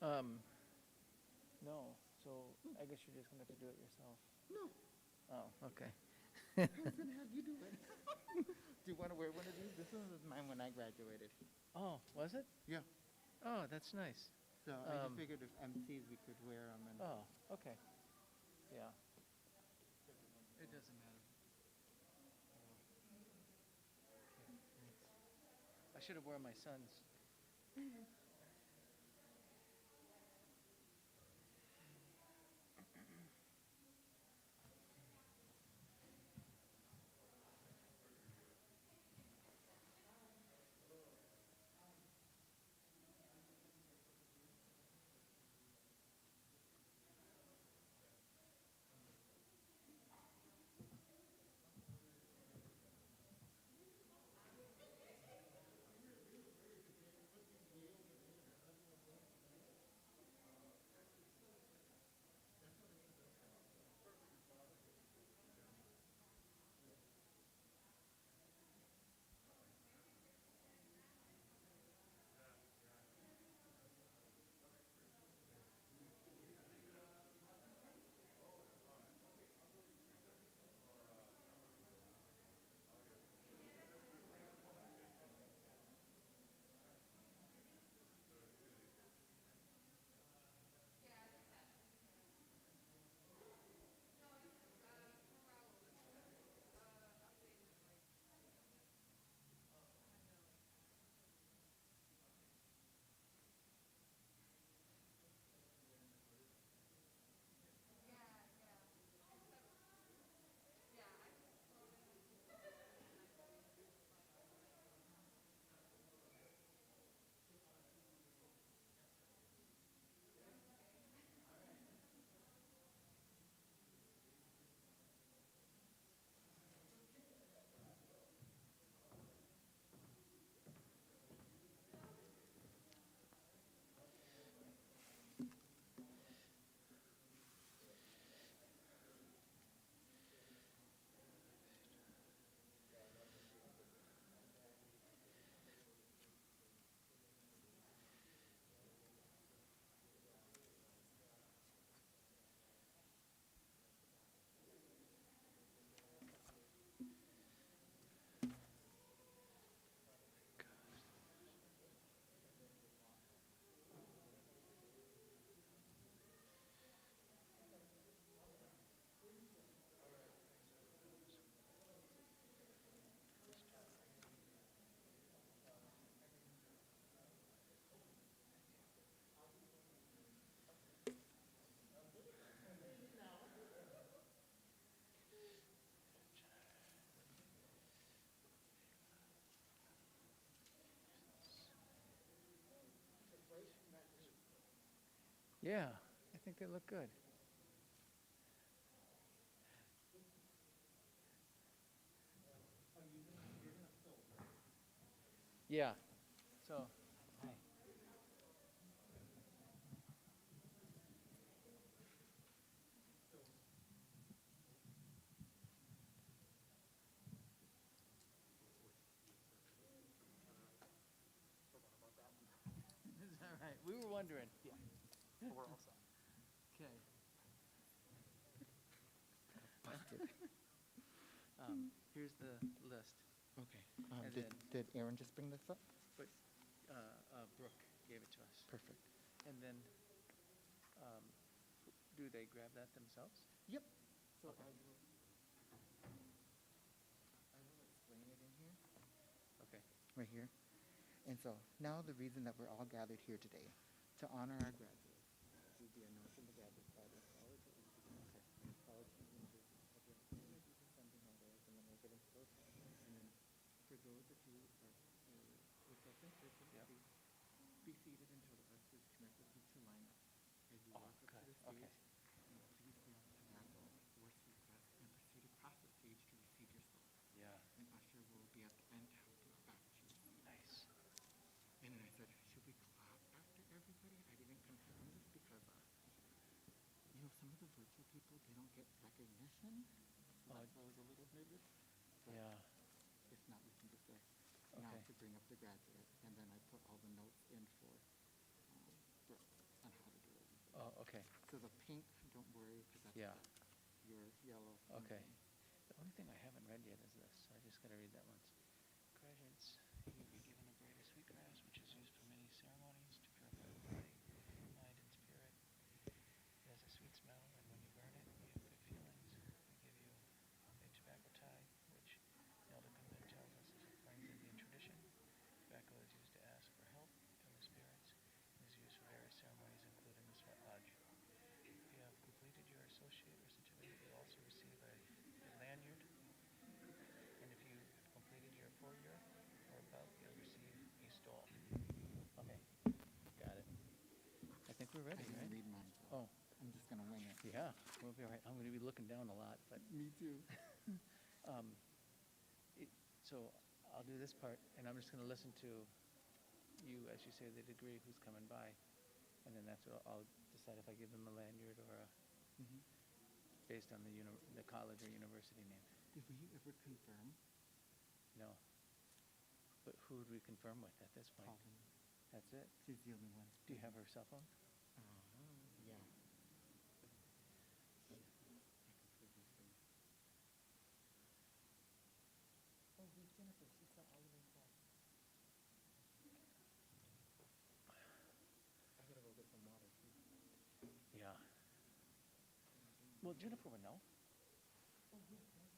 Um, no. So I guess you're just gonna have to do it yourself. No, Oh, okay. I was gonna have you do it. Do you want to wear one of these? This one was mine when I graduated. Oh, was it? Yeah. Oh, that's nice. So I just figured if MCs we could wear them and. Oh, okay. Yeah. It doesn't matter. Okay, thanks. I should have worn my son's. Yeah, I think they look good. Yeah. So, hi. Is that right? We were wondering. Yeah. We're all set. Okay. Busted. Here's the list. Okay. And Did then, did Aaron just bring this up? but Brooke gave it to us. Perfect. And then, um, do they grab that themselves? Yep. So Okay. I will explain it in here. Okay. Right here. And so now the reason that we're all gathered here today to honor our graduates. We'll be announcing the graduates by the college or college and university have the opportunity to send in our letters, and then we'll get into those questions. And then for those of you who are with us in person, Yep. please be seated until the rest is connected to line up. As you Oh, walk up to good. the stage, Okay. please grab a tobacco or cigarette and proceed across the stage to receive your soul. Yeah. An usher will be at the end to help you back to your seat. Nice. And then I said, should we clap after everybody? I didn't confirm this because, some of the virtual people, they don't get recognition. So Oh, that's why I was a little nervous. But yeah. if not, we can just say, now Okay. to bring up the graduate. And then I put all the notes in for Brooke on how Oh, okay, So the pink, don't worry, because that's yeah, your yellow. okay. The only thing I haven't read yet is this, so I just gotta read that once. Graduates, you will be given a braid of sweetgrass, which is used for many ceremonies to purify the body, mind, and spirit. It has a sweet smell, and when you burn it, you have good feelings. We give you a tobacco tie, which Nelda Kunben tells us is a plains Indian tradition. Tobacco is used to ask for help from the spirits and is used for various ceremonies, including the sweat lodge. If you have completed your associate or certificate, you'll also receive a lanyard, and if you have completed your 4-year or above, you'll receive a stole. Okay, got it. I think we're I ready, didn't right? read mine, so Oh, I'm just gonna wing it. yeah, we'll be all right. I'm gonna be looking down a lot, but Me too. so I'll do this part, and I'm just gonna listen to you as you say the degree, who's coming by, and then that's what I'll decide if I give them a lanyard or Hmm. based on the college or university name. Did we ever confirm? No, but who would we confirm with at this point? Colin. That's it. She's the only one. Do you have her cell phone? Yeah. Shit, I completely forgot. Oh, who's Jennifer? She's not all the way across. I gotta go get some water too. Yeah. Well, Jennifer would know. Oh, who was it?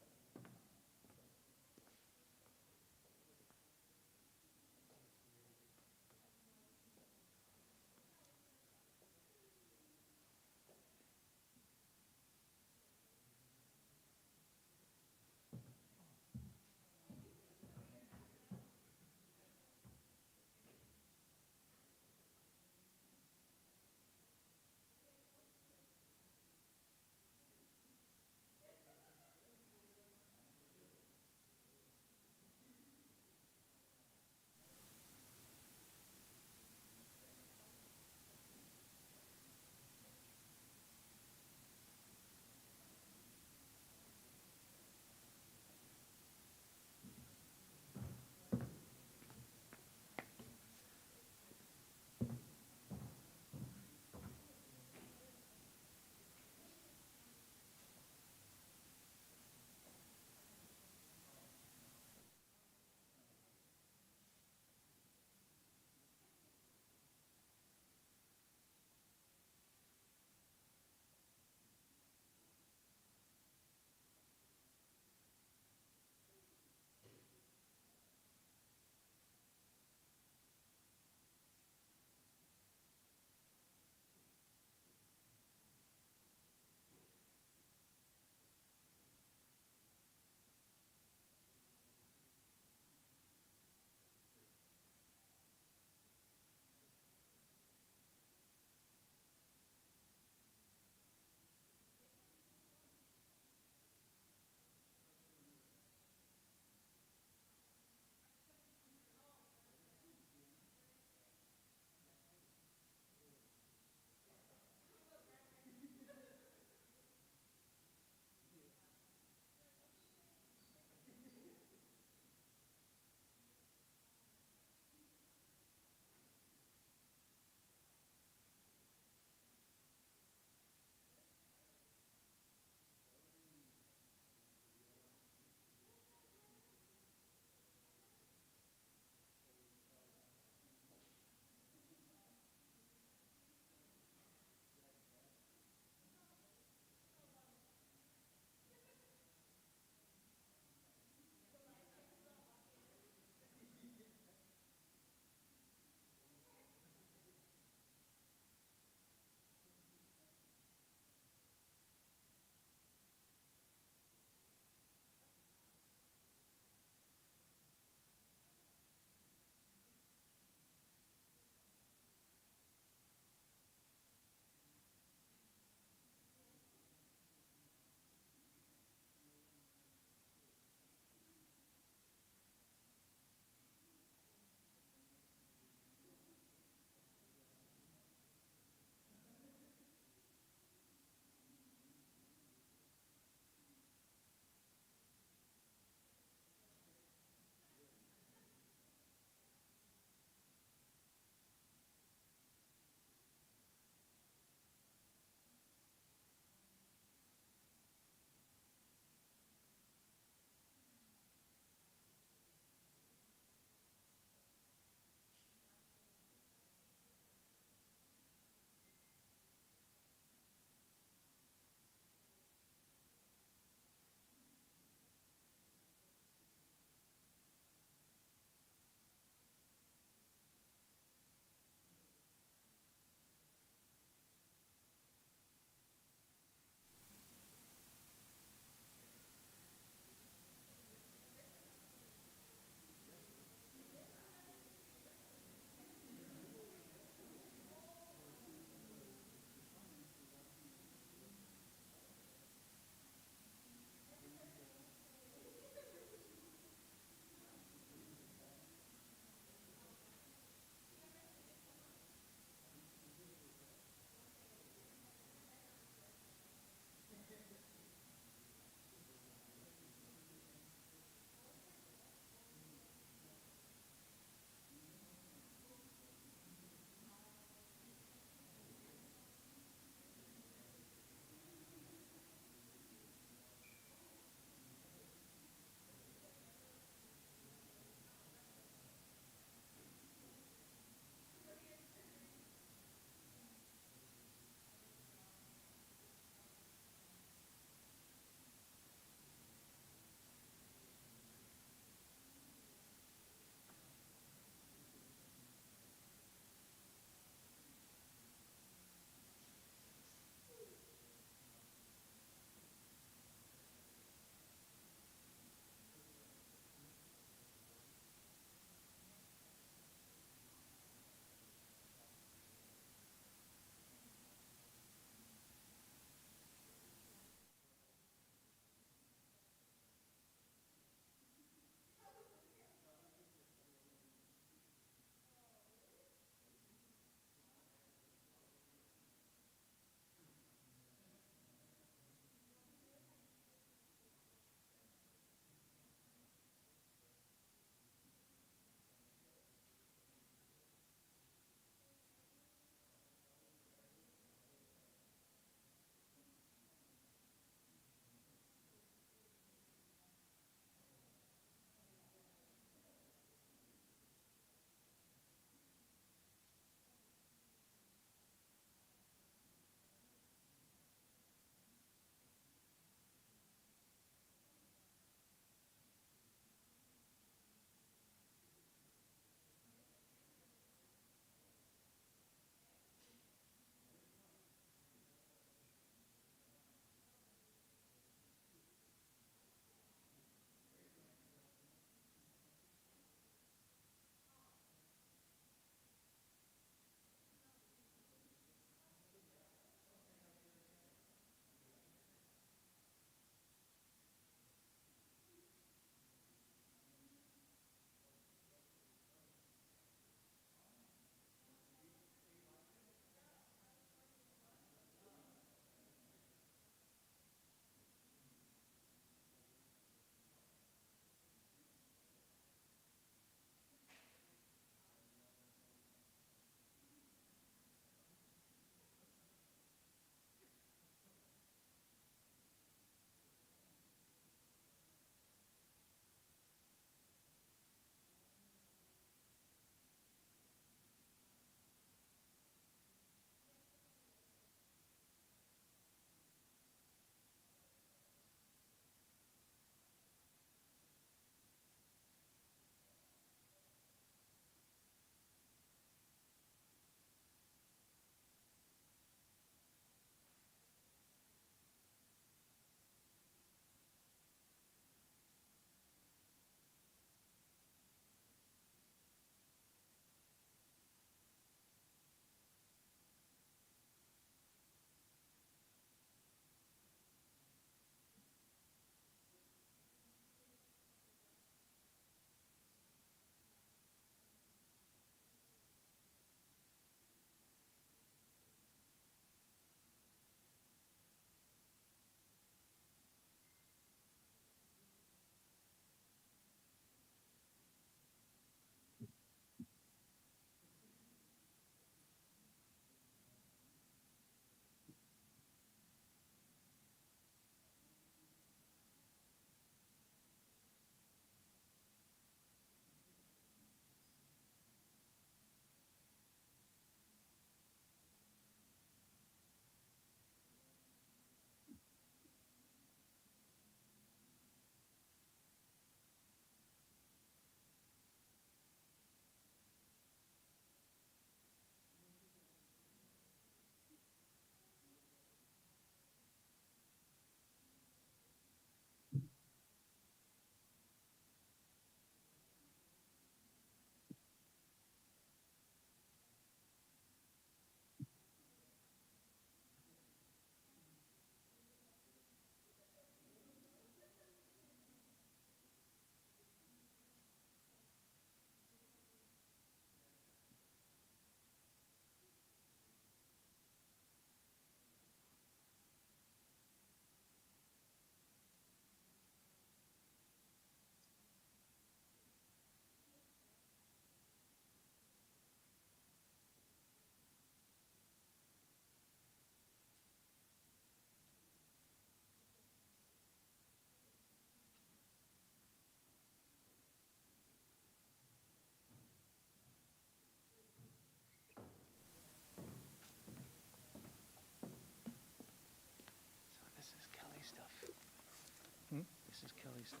early stuff.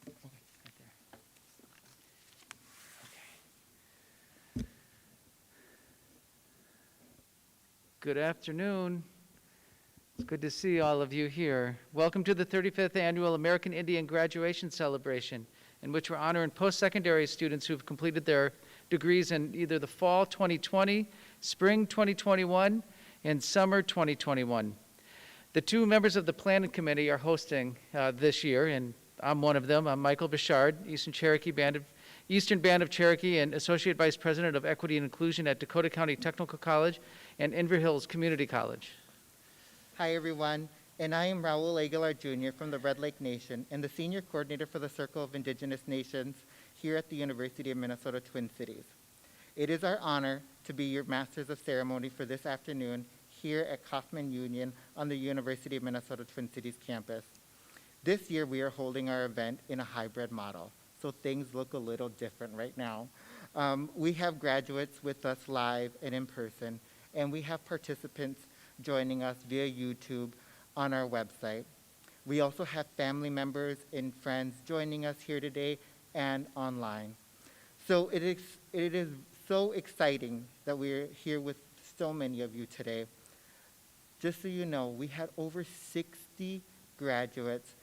Okay, right there. Okay. Good afternoon. It's good to see all of you here. Welcome to the 35th Annual American Indian Graduation Celebration, in which we're honoring post-secondary students who've completed their degrees in either the fall 2020, spring 2021, and summer 2021. The two members of the planning committee are hosting this year, and I'm one of them. I'm Michael Bichard, Eastern Band of Cherokee and Associate Vice President of Equity and Inclusion at Dakota County Technical College and Inver Hills Community College. Hi, everyone, and I am Raul Aguilar Jr. from the Red Lake Nation and the Senior Coordinator for the Circle of Indigenous Nations here at the University of Minnesota Twin Cities. It is our honor to be your Masters of Ceremony for this afternoon here at Kaufman Union on the University of Minnesota Twin Cities campus. This year, we are holding our event in a hybrid model, so things look a little different right now. We have graduates with us live and in person, and we have participants joining us via YouTube on our website. We also have family members and friends joining us here today and online. So it is so exciting that we're here with so many of you today. Just so you know, we had over 60 graduates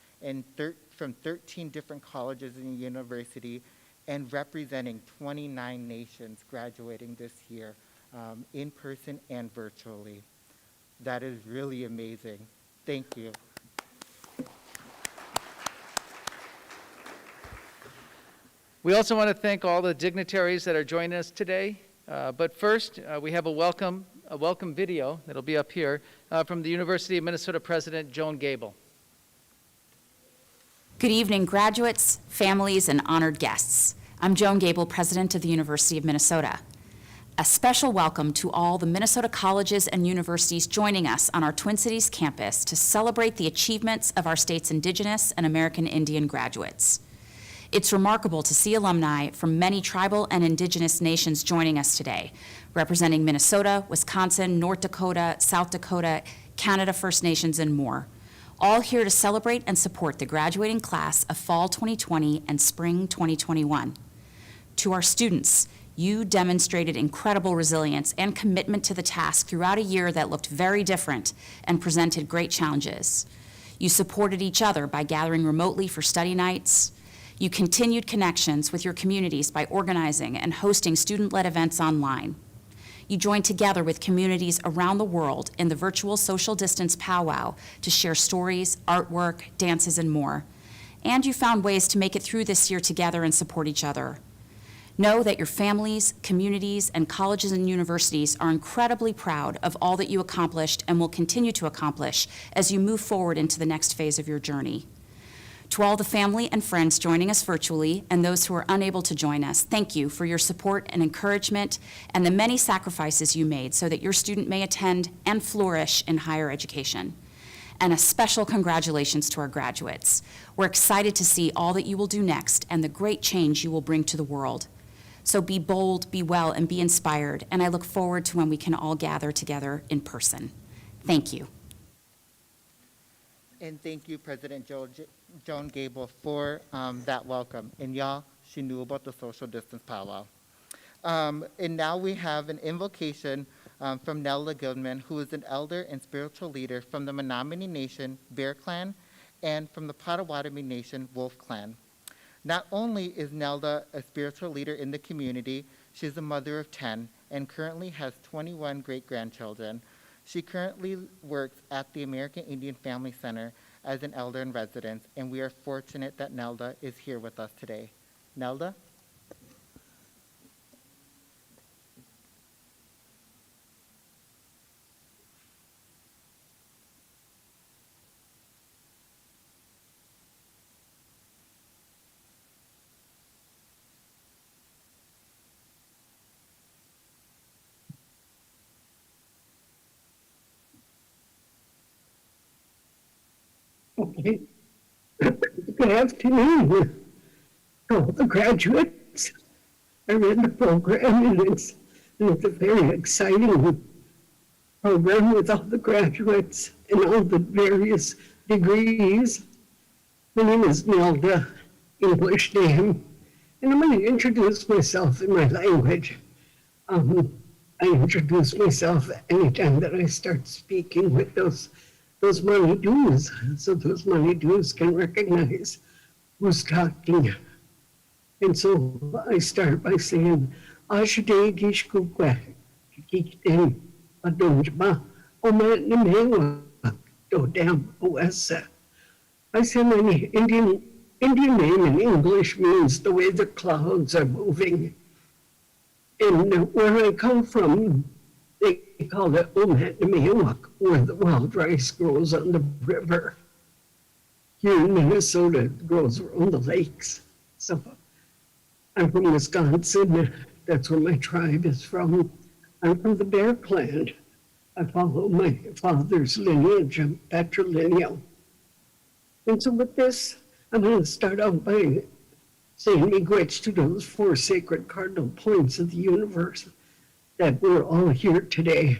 from 13 different colleges and university and representing 29 nations graduating this year in person and virtually. That is really amazing. Thank you. We also want to thank all the dignitaries that are joining us today. But first, we have a welcome video that'll be up here from the University of Minnesota President Joan Gable. Good evening, graduates, families, and honored guests. I'm Joan Gable, President of the University of Minnesota. A special welcome to all the Minnesota colleges and universities joining us on our Twin Cities campus to celebrate the achievements of our state's Indigenous and American Indian graduates. It's remarkable to see alumni from many tribal and Indigenous nations joining us today, representing Minnesota, Wisconsin, North Dakota, South Dakota, Canada First Nations, and more, all here to celebrate and support the graduating class of fall 2020 and spring 2021. To our students, you demonstrated incredible resilience and commitment to the task throughout a year that looked very different and presented great challenges. You supported each other by gathering remotely for study nights. You continued connections with your communities by organizing and hosting student-led events online. You joined together with communities around the world in the virtual social distance powwow to share stories, artwork, dances, and more. And you found ways to make it through this year together and support each other. Know that your families, communities, and colleges and universities are incredibly proud of all that you accomplished and will continue to accomplish as you move forward into the next phase of your journey. To all the family and friends joining us virtually and those who are unable to join us, thank you for your support and encouragement and the many sacrifices you made so that your student may attend and flourish in higher education. And a special congratulations to our graduates. We're excited to see all that you will do next and the great change you will bring to the world. So be bold, be well, and be inspired, and I look forward to when we can all gather together in person. Thank you. And thank you, President Joan Gable, for that welcome. And y'all, she knew about the social distance powwow. And now we have an invocation from Nelda Gilman, who is an elder and spiritual leader from the Menominee Nation Bear Clan and from the Potawatomi Nation Wolf Clan. Not only is Nelda a spiritual leader in the community, she's a mother of 10 and currently has 21 great-grandchildren. She currently works at the American Indian Family Center as an elder in residence, and we are fortunate that Nelda is here with us today. Nelda? Okay. Good afternoon, all the graduates. I read the program and it's a very exciting program with all the graduates and all the various degrees. My name is Nelda, English name, and I'm going to introduce myself in my language. I introduce myself anytime that I start speaking with those money dues, so those money dues can recognize who's talking. And so I start by saying, Ashday Gishkukwe, Kikten, Adonjba, Omat Nemewa, Dodam, Oessa. I say my Indian name in English means the way the clouds are moving. And where I come from, they call it Omat Nemewa, where the wild rice grows on the river. Here in Minnesota, it grows around the lakes. So I'm from Wisconsin. That's where my tribe is from. I'm from the Bear Clan. I follow my father's lineage. I'm patrilineal. And so with this, I'm going to start out by saying miigwech to those four sacred cardinal points of the universe that we're all here today.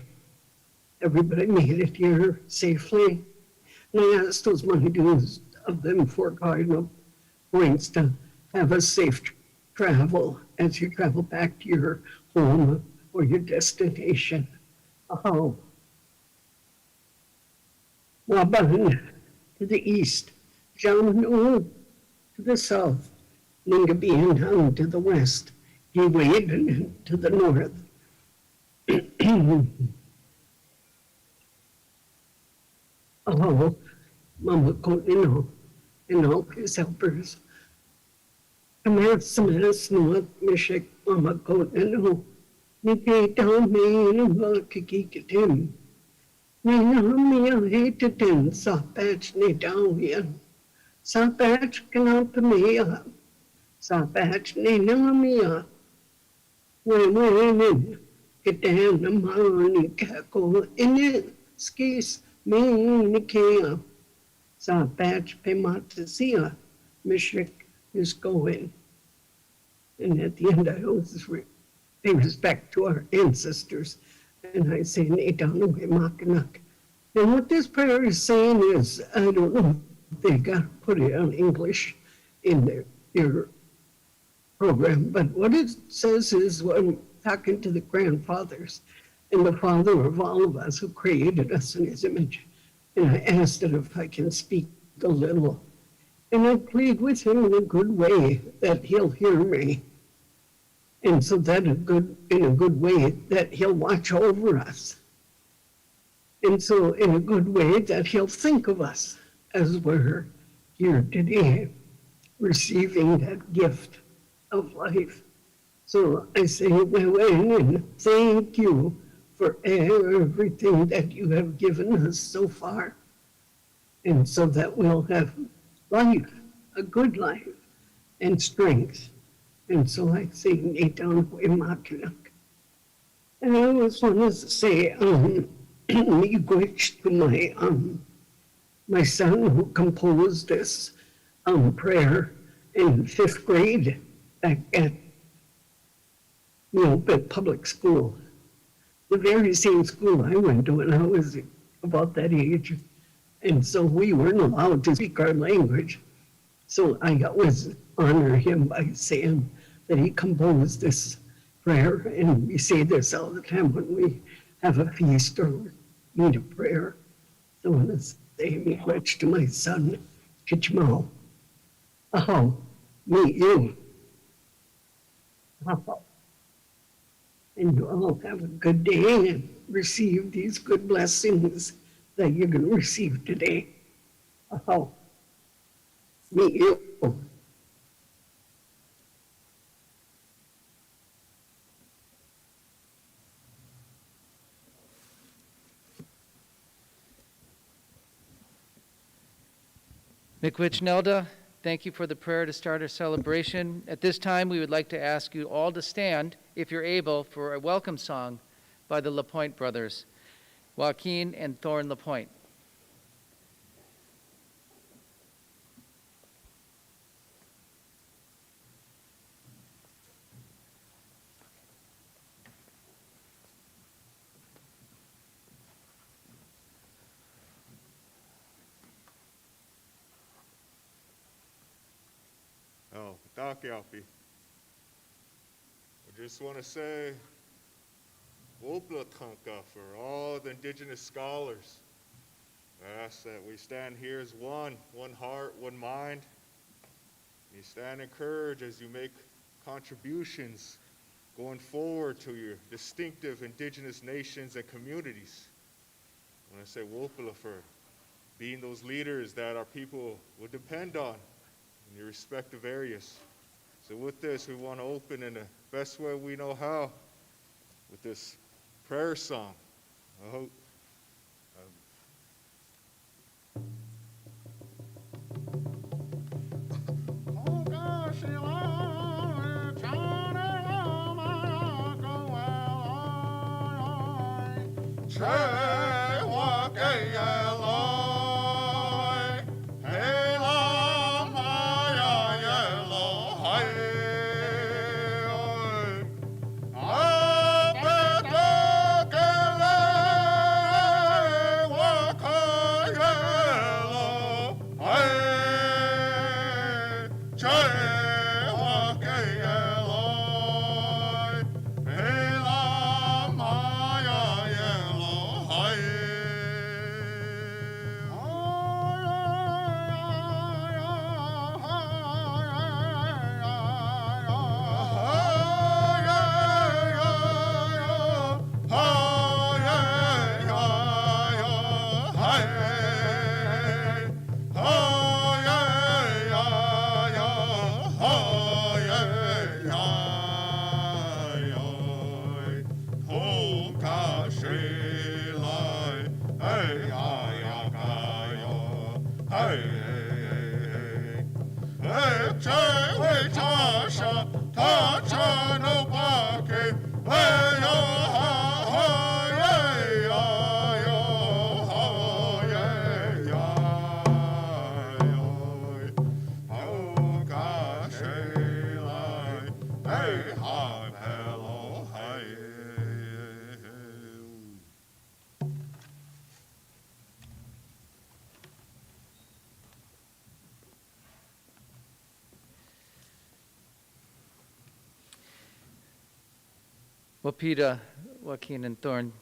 Everybody made it here safely. And I ask those money dues of them four cardinal points to have a safe travel as you travel back to your home or your destination. Oh, Waban to the east, Jamanu to the south, Ningabian to the west, Giwaden to the north. Oh, Mama Kotino and all his helpers. Amasamas North Mishik Mama Kotino. Nike down me in a Valkikitim. Nina hated in Sapatch ne down here. Sapatch cannot me up. Sapatch ne namia. When get down the money cackle in it. Skis me Nikia. Sapatch Pematia. Mishik is going. And at the end, I always pay respect to our ancestors. And I say, and what this prayer is saying is, I don't know if they got to put it on English in their program, but what it says is, when I'm talking to the grandfathers and the father of all of us who created us in his image, and I asked it if I can speak a little. And I plead with him in a good way that he'll hear me. And so that in a good way that he'll watch over us. And so in a good way that he'll think of us as we're here today, receiving that gift of life. So I say, and thank you for everything that you have given us so far. And so that we'll have life, a good life, and strength. And so I say, and I always want to say, miigwech to my son who composed this prayer in 5th grade back at Milpet Public School, the very same school I went to when I was about that age. And so we weren't allowed to speak our language. So I always honor him by saying that he composed this prayer, and we say this all the time when we have a feast or need a prayer. So I want to say miigwech to my son, Kichmao. Oh, meet you. Oh. And you all have a good day and receive these good blessings that you're going to receive today. Oh, meet you. Miigwech Nelda, thank you for the prayer to start our celebration. At this time, we would like to ask you all to stand, if you're able, for a welcome song by the LaPointe brothers, Joaquin and Thorne LaPointe. I just want to say, Wopla Tanka for all the Indigenous scholars. I ask that we stand here as one heart, one mind. You stand in courage as you make contributions going forward to your distinctive Indigenous nations and communities. I want to say Wopala for being those leaders that our people will depend on in your respective areas. So with this, we want to open in the best way we know how with this prayer song. I hope. Wapita, Joaquin, and Thorne.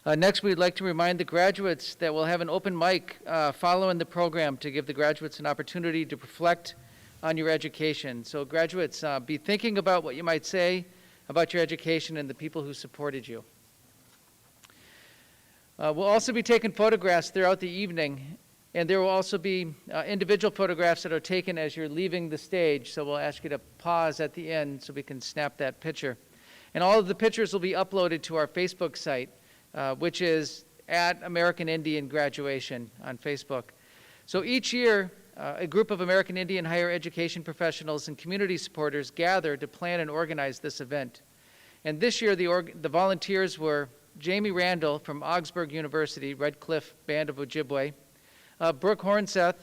Next, we'd like to remind the graduates that we'll have an open mic following the program to give the graduates an opportunity to reflect on your education. So graduates, be thinking about what you might say about your education and the people who supported you. We'll also be taking photographs throughout the evening, and there will also be individual photographs that are taken as you're leaving the stage, so we'll ask you to pause at the end so we can snap that picture. And all of the pictures will be uploaded to our Facebook site, which is at American Indian Graduation on Facebook. So each year, a group of American Indian higher education professionals and community supporters gather to plan and organize this event. And this year, the volunteers were Jamie Randall from Augsburg University, Red Cliff Band of Ojibwe, Brooke Hornseth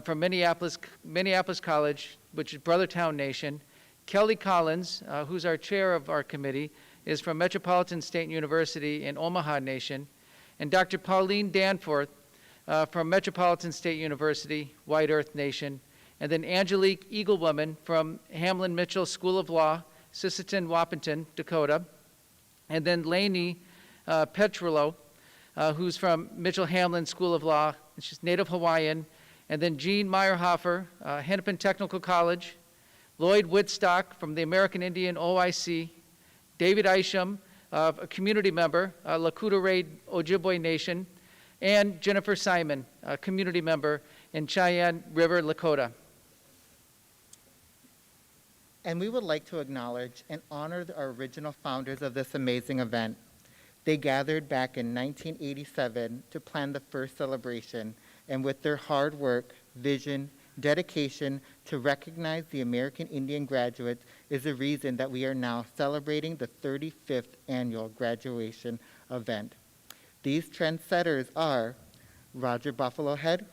from Minneapolis College, which is Brothertown Nation, Kelly Collins, who's our chair of our committee, is from Metropolitan State University in Omaha Nation, and Dr. Pauline Danforth from Metropolitan State University, White Earth Nation, and then Angelique Eaglewoman from Hamlin Mitchell School of Law, Sisseton, Wapenton, Dakota, and then Lainey Petrolo, who's from Mitchell Hamlin School of Law, and she's Native Hawaiian, and then Jean Meyerhofer, Hennepin Technical College, Lloyd Woodstock from the American Indian OIC, David Isham, a community member, Lakota Raid Ojibwe Nation, and Jennifer Simon, a community member in Cheyenne River, Lakota. And we would like to acknowledge and honor our original founders of this amazing event. They gathered back in 1987 to plan the first celebration, and with their hard work, vision, dedication to recognize the American Indian graduates is the reason that we are now celebrating the 35th annual graduation event. These trendsetters are Roger Buffalo Head,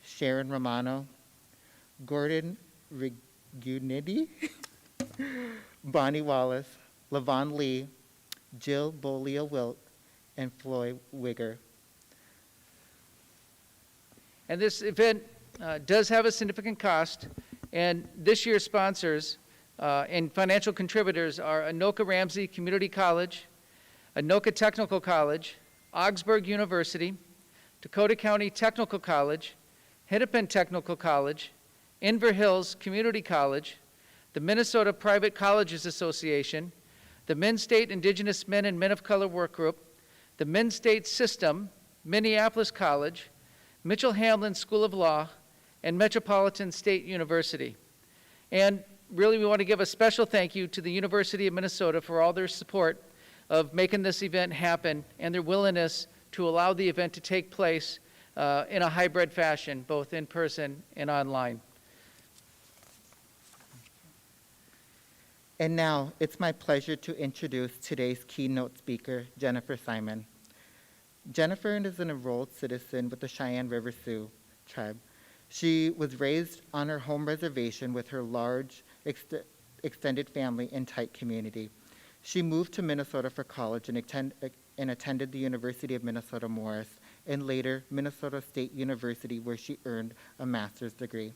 Sharon Romano, Gordon Rigunidi, Bonnie Wallace, Levon Lee, Jill Bolia-Wilt, and Floyd Wigger. And this event does have a significant cost, And this year's sponsors and financial contributors are Anoka Ramsey Community College, Anoka Technical College, Augsburg University, Dakota County Technical College, Hennepin Technical College, Inver Hills Community College, the Minnesota Private Colleges Association, the Min-State Indigenous Men and Men of Color Work Group, the Min-State System, Minneapolis College, Mitchell-Hamlin School of Law, and Metropolitan State University. And really, we want to give a special thank you to the University of Minnesota for all their support of making this event happen and their willingness to allow the event to take place in a hybrid fashion, both in person and online. And now, it's my pleasure to introduce today's keynote speaker, Jennifer Simon. Jennifer is an enrolled citizen with the Cheyenne River Sioux tribe. She was raised on her home reservation with her large extended family and tight community. She moved to Minnesota for college and attended the University of Minnesota Morris and later Minnesota State University, where she earned a master's degree.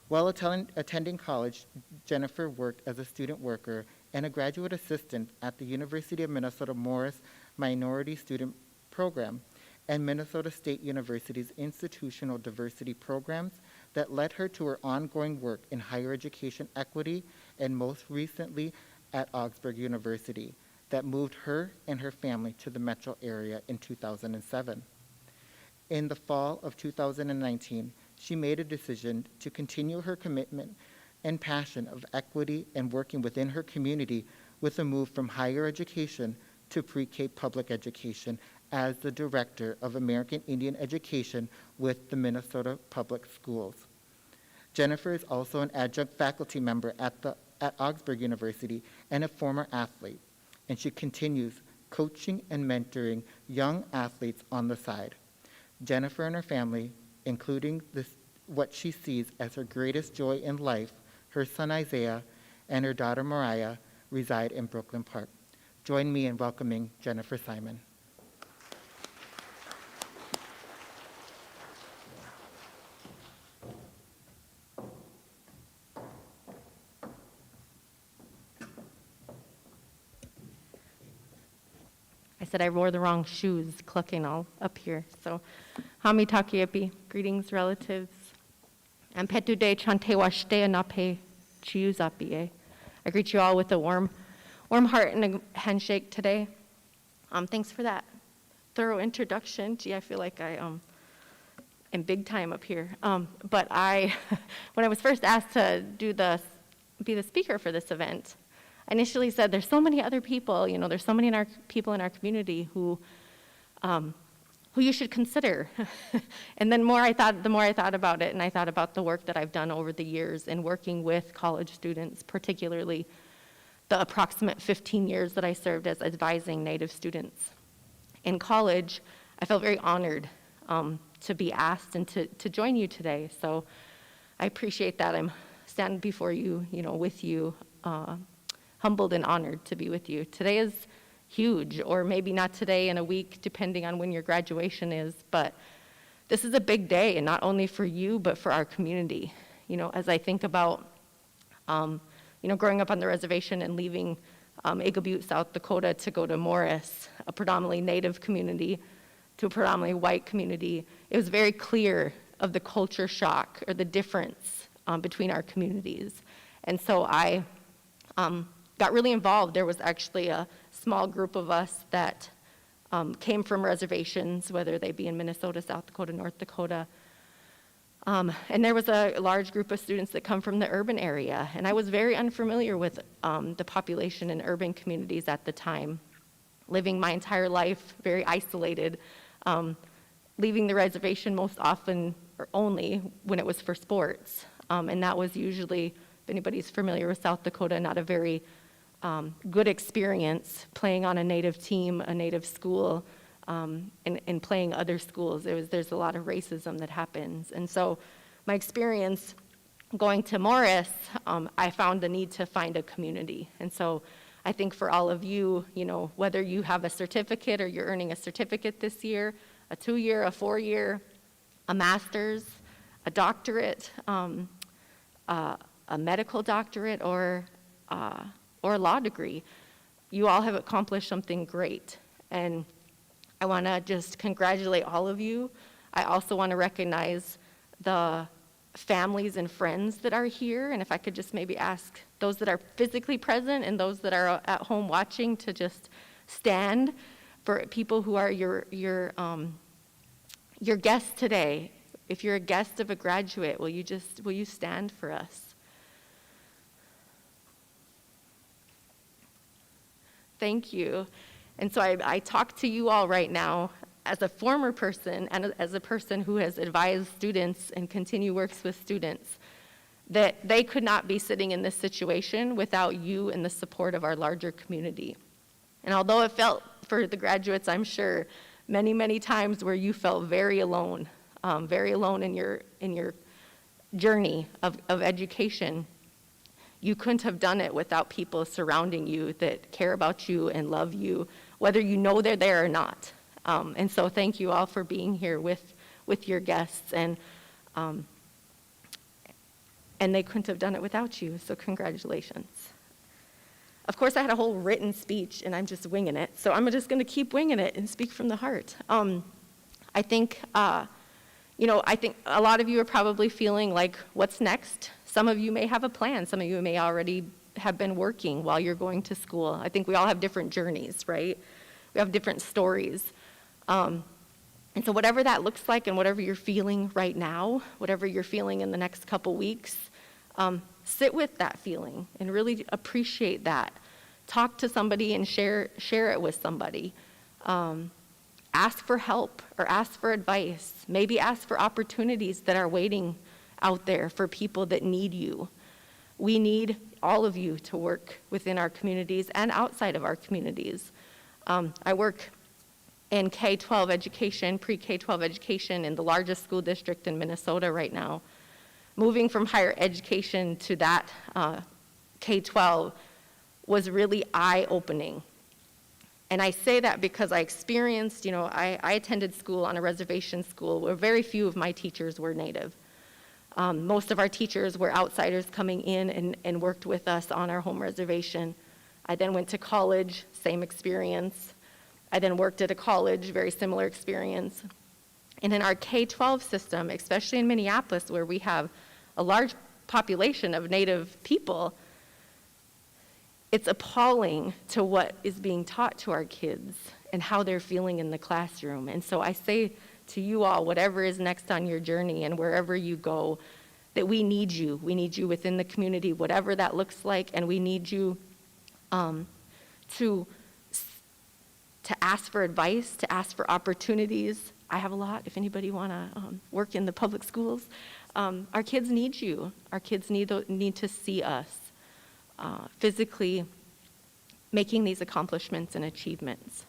While attending college, Jennifer worked as a student worker and a graduate assistant at the University of Minnesota Morris Minority Student Program and Minnesota State University's institutional diversity programs that led her to her ongoing work in higher education equity and most recently at Augsburg University that moved her and her family to the metro area in 2007. In the fall of 2019, she made a decision to continue her commitment and passion of equity and working within her community with a move from higher education to pre-K public education as the Director of American Indian Education with the Minnesota Public Schools. Jennifer is also an adjunct faculty member at Augsburg University and a former athlete, and she continues coaching and mentoring young athletes on the side. Jennifer and her family, including what she sees as her greatest joy in life, her son Isaiah and her daughter Mariah, reside in Brooklyn Park. Join me in welcoming Jennifer Simon. I said I wore the wrong shoes, clucking all up here. So, Hami Takiepi, greetings, relatives. And Petude Chantewashte Nape Chiuzapie. I greet you all with a warm heart and a handshake today. Thanks for that thorough introduction. Gee, I feel like I am big time up here. But when I was first asked to be the speaker for this event, I initially said, there's so many other people, there's so many people in our community who you should consider. And then the more I thought about it, and I thought about the work that I've done over the years in working with college students, particularly the approximate 15 years that I served as advising Native students in college, I felt very honored to be asked and to join you today. So I appreciate that. I'm standing before you, with you, humbled and honored to be with you. Today is huge, or maybe not today, in a week, depending on when your graduation is, but this is a big day, and not only for you, but for our community. As I think about, growing up on the reservation and leaving Eagle Butte, South Dakota to go to Morris, a predominantly Native community, to a predominantly white community, it was very clear of the culture shock or the difference between our communities. And so I got really involved. There was actually a small group of us that came from reservations, whether they be in Minnesota, South Dakota, North Dakota. And there was a large group of students that come from the urban area. And I was very unfamiliar with the population in urban communities at the time, living my entire life very isolated, leaving the reservation most often or only when it was for sports. And that was usually, if anybody's familiar with South Dakota, not a very good experience playing on a Native team, a Native school, and playing other schools. There's a lot of racism that happens. And so my experience going to Morris, I found the need to find a community. And so I think for all of you, whether you have a certificate or you're earning a certificate this year, a 2-year, a 4-year, a master's, a doctorate, a medical doctorate or a law degree. You all have accomplished something great. And I want to just congratulate all of you. I also want to recognize the families and friends that are here. And if I could just maybe ask those that are physically present and those that are at home watching to just stand for people who are your guests today. If you're a guest of a graduate, will you stand for us? Thank you. And so I talk to you all right now as a former person and as a person who has advised students and continue works with students, that they could not be sitting in this situation without you and the support of our larger community. And although it felt for the graduates, I'm sure, many, many times where you felt very alone in your journey of education, you couldn't have done it without people surrounding you that care about you and love you, whether you know they're there or not. And so thank you all for being here with your guests, and they couldn't have done it without you, so congratulations. Of course, I had a whole written speech, and I'm just winging it, so I'm just going to keep winging it and speak from the heart. I think a lot of you are probably feeling like, what's next? Some of you may have a plan. Some of you may already have been working while you're going to school. I think we all have different journeys, right? We have different stories. And so whatever that looks like and whatever you're feeling right now, whatever you're feeling in the next couple weeks, sit with that feeling and really appreciate that. Talk to somebody and share it with somebody. Ask for help or ask for advice. Maybe ask for opportunities that are waiting out there for people that need you. We need all of you to work within our communities and outside of our communities. I work in K-12 education, pre-K-12 education in the largest school district in Minnesota right now. Moving from higher education to that K-12 was really eye-opening. And I say that because I experienced, I attended school on a reservation school where very few of my teachers were Native. Most of our teachers were outsiders coming in and worked with us on our home reservation. I then went to college, same experience. I then worked at a college, very similar experience. And in our K-12 system, especially in Minneapolis, where we have a large population of Native people, it's appalling to what is being taught to our kids and how they're feeling in the classroom. And so I say to you all, whatever is next on your journey and wherever you go, that we need you. We need you within the community, whatever that looks like, and we need you to ask for advice, to ask for opportunities. I have a lot, if anybody want to work in the public schools. Our kids need you. Our kids need to see us physically making these accomplishments and achievements.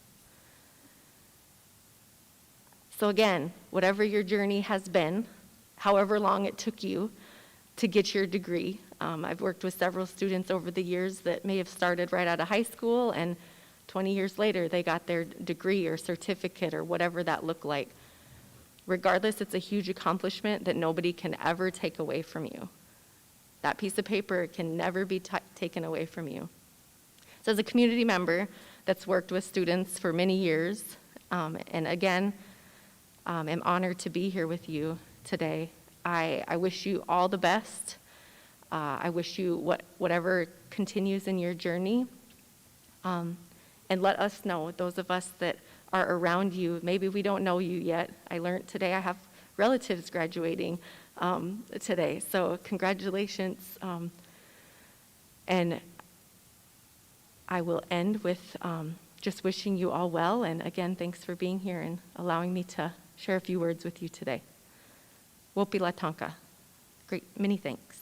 So again, whatever your journey has been, however long it took you to get your degree, I've worked with several students over the years that may have started right out of high school, and 20 years later they got their degree or certificate or whatever that looked like. Regardless, it's a huge accomplishment that nobody can ever take away from you. That piece of paper can never be taken away from you. So as a community member that's worked with students for many years, and again, am honored to be here with you today. I wish you all the best. I wish you whatever continues in your journey. And let us know, those of us that are around you, maybe we don't know you yet. I learned today I have relatives graduating today, so congratulations. And I will end with just wishing you all well, and again, thanks for being here and allowing me to share a few words with you today. Wopi Latanka. Great, many thanks.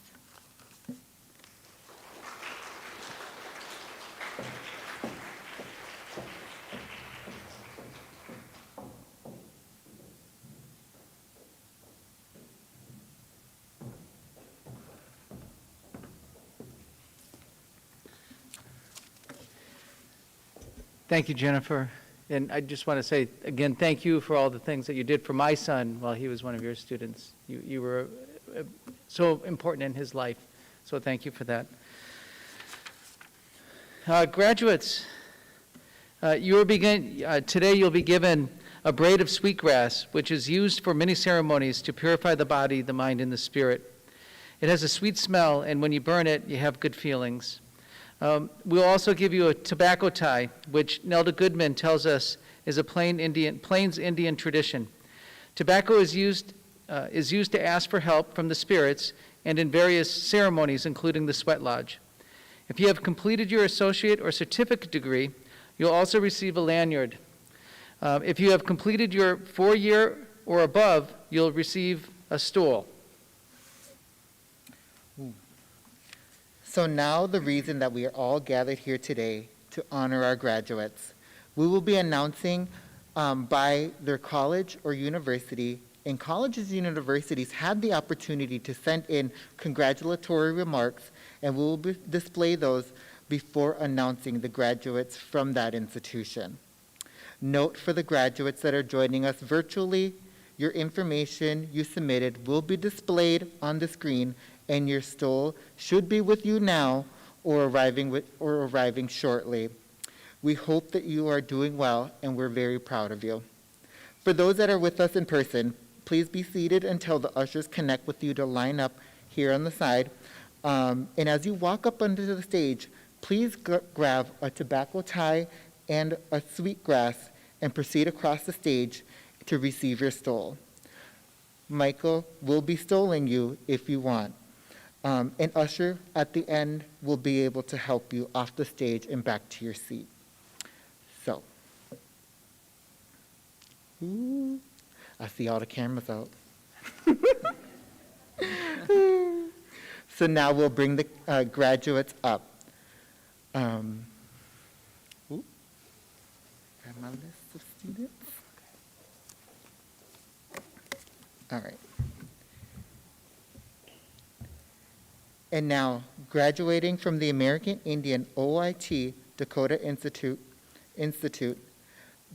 Thank you, Jennifer. And I just want to say, again, thank you for all the things that you did for my son while he was one of your students. You were so important in his life. So thank you for that. Graduates, today you'll be given a braid of sweetgrass, which is used for many ceremonies to purify the body, the mind, and the spirit. It has a sweet smell, and when you burn it, you have good feelings. We'll also give you a tobacco tie, which Nelda Goodman tells us is a Plains Indian tradition. Tobacco is used to ask for help from the spirits and in various ceremonies, including the sweat lodge. If you have completed your associate or certificate degree, you'll also receive a lanyard. If you have completed your 4-year or above, you'll receive a stool. So now the reason that we are all gathered here today to honor our graduates. We will be announcing by their college or university, and colleges and universities had the opportunity to send in congratulatory remarks, and we will display those before announcing the graduates from that institution. Note for the graduates that are joining us virtually, your information you submitted will be displayed on the screen, and your stool should be with you now or arriving shortly. We hope that you are doing well, and we're very proud of you. For those that are with us in person, please be seated until the ushers connect with you to line up here on the side. And as you walk up onto the stage, please grab a tobacco tie and a sweetgrass and proceed across the stage to receive your stole. Michael will be stoling you if you want. An usher at the end will be able to help you off the stage and back to your seat. So, I see all the cameras out. So now we'll bring the graduates up. Grab my list of students. All right. And now, graduating from the American Indian OIT Dakota Institute,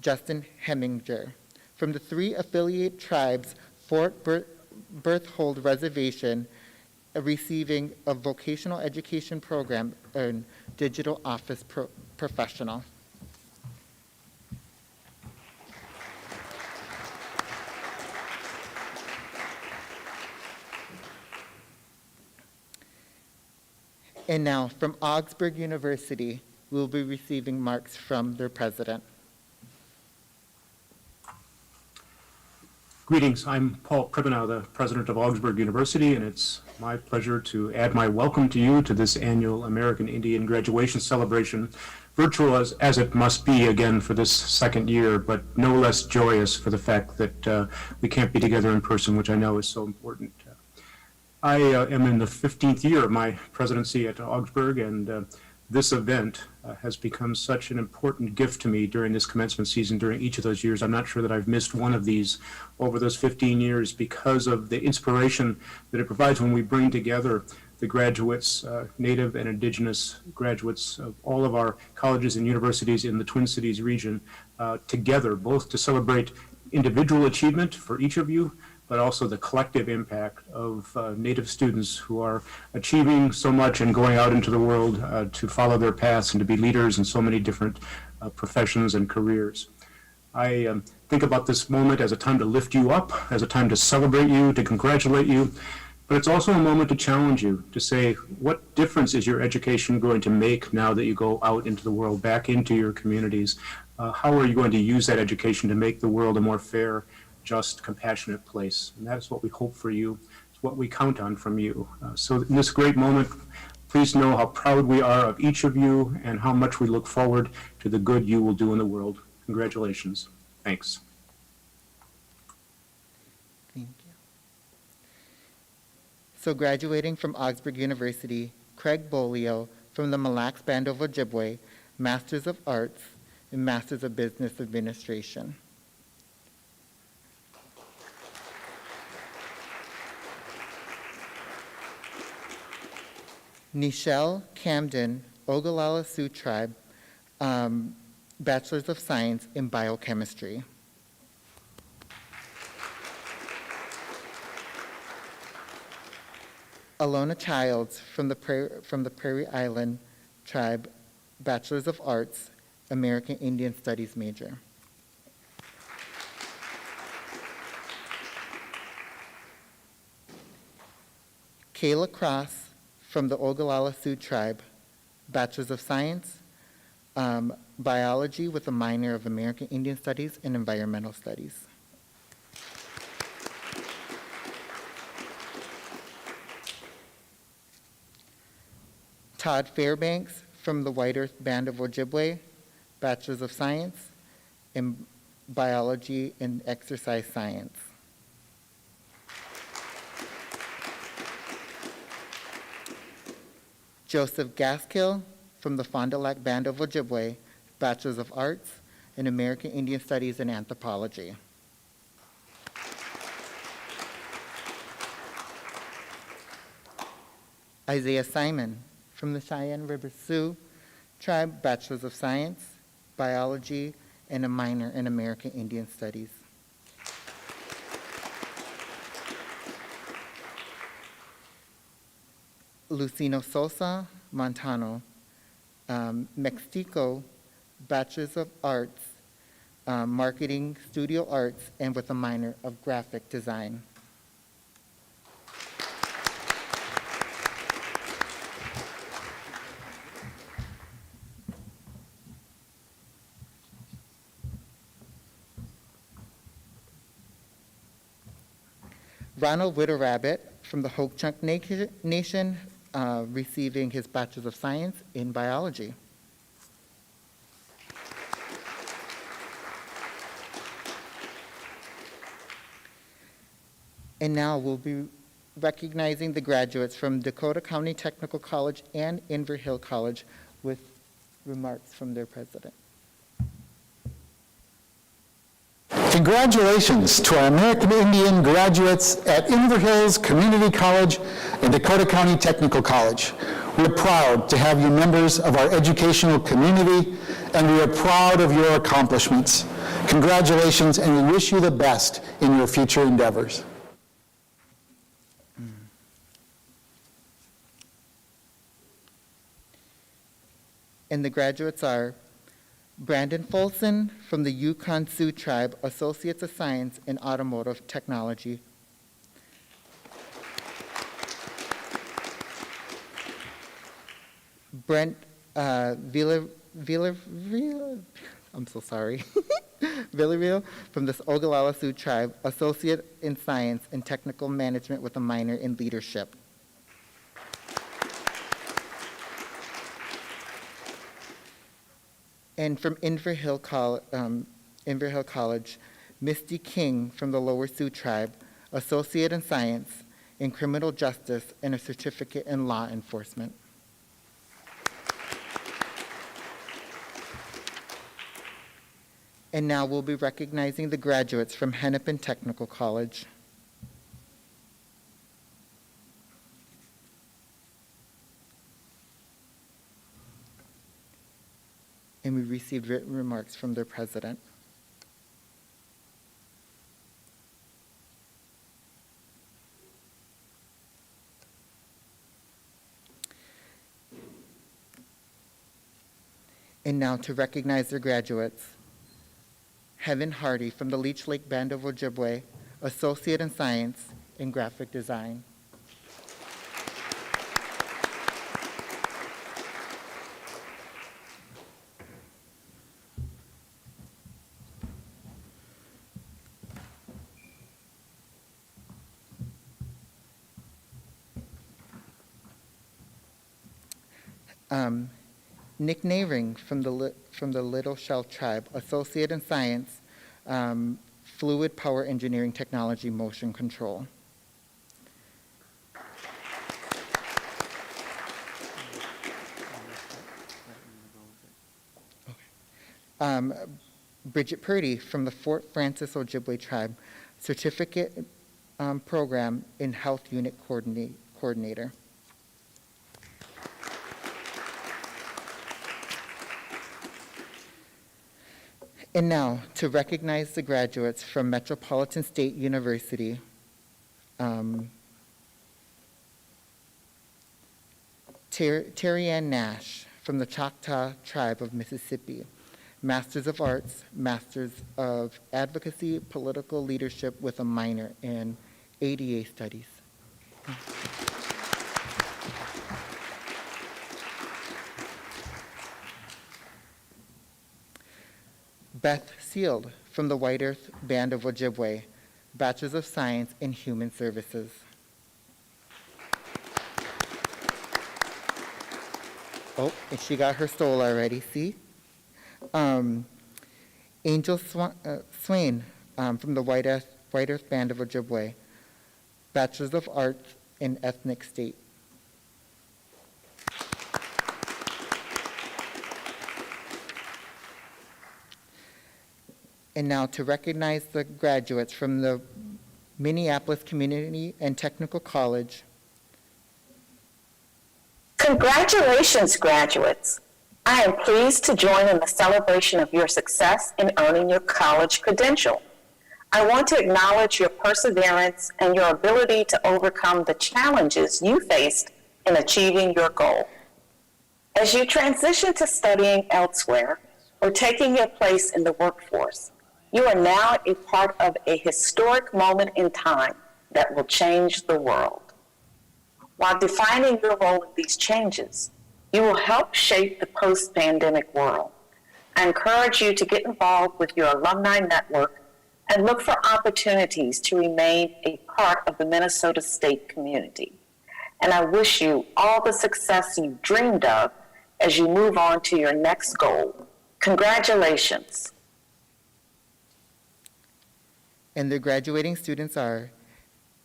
Justin Heminger. From the 3 affiliate tribes, Fort Berthold Reservation, receiving a vocational education program and digital office professional. And now, from Augsburg University, we'll be receiving marks from their president. Greetings, I'm Paul Pribenow, the president of Augsburg University, and it's my pleasure to add my welcome to you to this annual American Indian graduation celebration, virtual as it must be again for this second year, but no less joyous for the fact that we can't be together in person, which I know is so important. I am in the 15th year of my presidency at Augsburg, and this event has become such an important gift to me during this commencement season, during each of those years. I'm not sure that I've missed one of these over those 15 years because of the inspiration that it provides when we bring together the graduates, Native and Indigenous graduates of all of our colleges and universities in the Twin Cities region together, both to celebrate individual achievement for each of you, but also the collective impact of Native students who are achieving so much and going out into the world to follow their paths and to be leaders in so many different professions and careers. I think about this moment as a time to lift you up, as a time to celebrate you, to congratulate you, but it's also a moment to challenge you, to say, what difference is your education going to make now that you go out into the world, back into your communities? How are you going to use that education to make the world a more fair, just, compassionate place? And that's what we hope for you. It's what we count on from you. So in this great moment, please know how proud we are of each of you and how much we look forward to the good you will do in the world. Congratulations. Thanks. Thank you. So graduating from Augsburg University, Craig Bolio from the Mille Lacs Band of Ojibwe, Masters of Arts and Masters of Business Administration. Nichelle Camden, Ogallala Sioux Tribe, Bachelor's of Science in Biochemistry. Alona Childs from the Prairie Island Tribe, Bachelor's of Arts, American Indian Studies major. Kayla Cross from the Ogallala Sioux Tribe, Bachelor's of Science, Biology with a minor of American Indian Studies and Environmental Studies. Todd Fairbanks from the White Earth Band of Ojibwe, Bachelor's of Science in Biology and Exercise Science. Joseph Gaskill from the Fond du Lac Band of Ojibwe, Bachelor's of Arts in American Indian Studies and Anthropology. Isaiah Simon from the Cheyenne River Sioux Tribe, Bachelor's of Science, Biology, and a minor in American Indian Studies. Lucino Sosa, Montano, Mexico, Bachelor's of Arts, Marketing, Studio Arts, and with a minor of Graphic Design. Ronald Witter-Rabbit from the Ho-Chunk Nation, receiving his Bachelor's of Science in Biology. And now we'll be recognizing the graduates from Dakota County Technical College and Inver Hill College with remarks from their president. Congratulations to our American Indian graduates at Inver Hills Community College and Dakota County Technical College. We're proud to have you members of our educational community, and we are proud of your accomplishments. Congratulations, and we wish you the best in your future endeavors. And the graduates are Brandon Folson from the Yukon Sioux Tribe, Associates of Science in Automotive Technology. Brent Villarreal, I'm so sorry, Villarreal from the Ogallala Sioux Tribe, Associate in Science and Technical Management with a minor in Leadership. And from Inver Hill College, Misty King from the Lower Sioux Tribe, Associate in Science in Criminal Justice and a Certificate in Law Enforcement. And now we'll be recognizing the graduates from Hennepin Technical College. And we received written remarks from their president. And now to recognize their graduates, Heaven Hardy from the Leech Lake Band of Ojibwe, Associate in Science in Graphic Design. Nick Nehring from the Little Shell Tribe, Associate in Science, Fluid Power Engineering Technology, Motion Control. Bridget Purdy from the Fort Francis Ojibwe Tribe, Certificate Program in Health Unit Coordinator. And now, to recognize the graduates from Metropolitan State University, Terry Ann Nash from the Choctaw Tribe of Mississippi, Masters of Arts, Masters of Advocacy, Political Leadership with a minor in ADA Studies. Beth Seald from the White Earth Band of Ojibwe, Bachelor's of Science in Human Services. Oh, and she got her stole already, see? Angel Swain from the White Earth Band of Ojibwe, Bachelor's of Arts in Ethnic State. And now to recognize the graduates from the Minneapolis Community and Technical College. Congratulations, graduates. I am pleased to join in the celebration of your success in earning your college credential. I want to acknowledge your perseverance and your ability to overcome the challenges you faced in achieving your goal. As you transition to studying elsewhere or taking your place in the workforce, you are now a part of a historic moment in time that will change the world. While defining your role in these changes, you will help shape the post-pandemic world. I encourage you to get involved with your alumni network and look for opportunities to remain a part of the Minnesota State community. And I wish you all the success you dreamed of as you move on to your next goal. Congratulations. And the graduating students are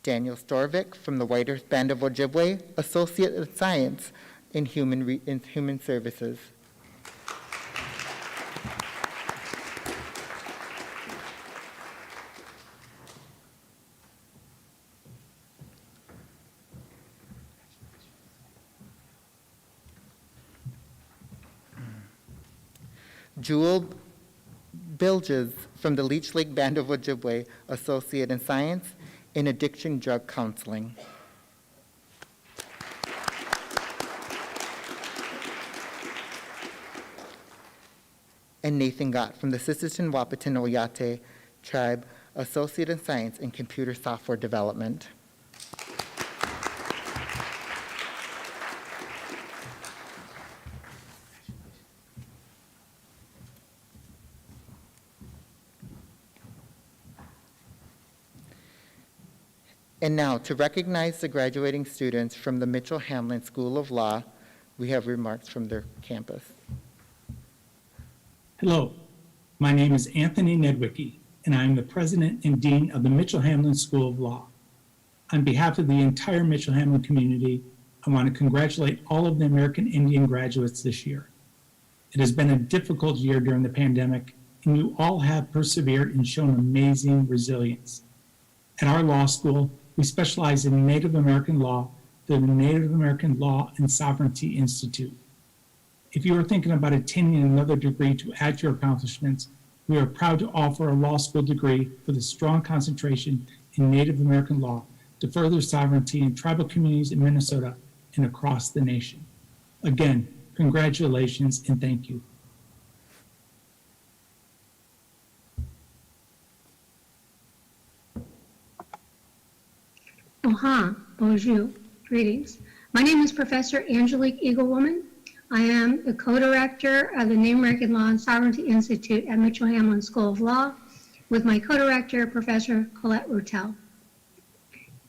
Daniel Storvik from the White Earth Band of Ojibwe, Associate of Science in Human Services. Jewel Bilges from the Leech Lake Band of Ojibwe, Associate in Science in Addiction Drug Counseling. And Nathan Gott from the Sisseton Wahpeton Oyate Tribe, Associate in Science in Computer Software Development. And now, to recognize the graduating students from the Mitchell-Hamlin School of Law, we have remarks from their campus. Hello, my name is Anthony Nedwicki, and I am the President and Dean of the Mitchell-Hamlin School of Law. On behalf of the entire Mitchell-Hamlin community, I want to congratulate all of the American Indian graduates this year. It has been a difficult year during the pandemic, and you all have persevered and shown amazing resilience. At our law school, we specialize in Native American law through the Native American Law and Sovereignty Institute. If you are thinking about attaining another degree to add to your accomplishments, we are proud to offer a law school degree with a strong concentration in Native American law to further sovereignty in tribal communities in Minnesota and across the nation. Again, congratulations and thank you. Oha, bonjour, greetings. My name is Professor Angelique Eaglewoman. I am the co-director of the Native American Law and Sovereignty Institute at Mitchell-Hamlin School of Law with my co-director, Professor Colette Rutel.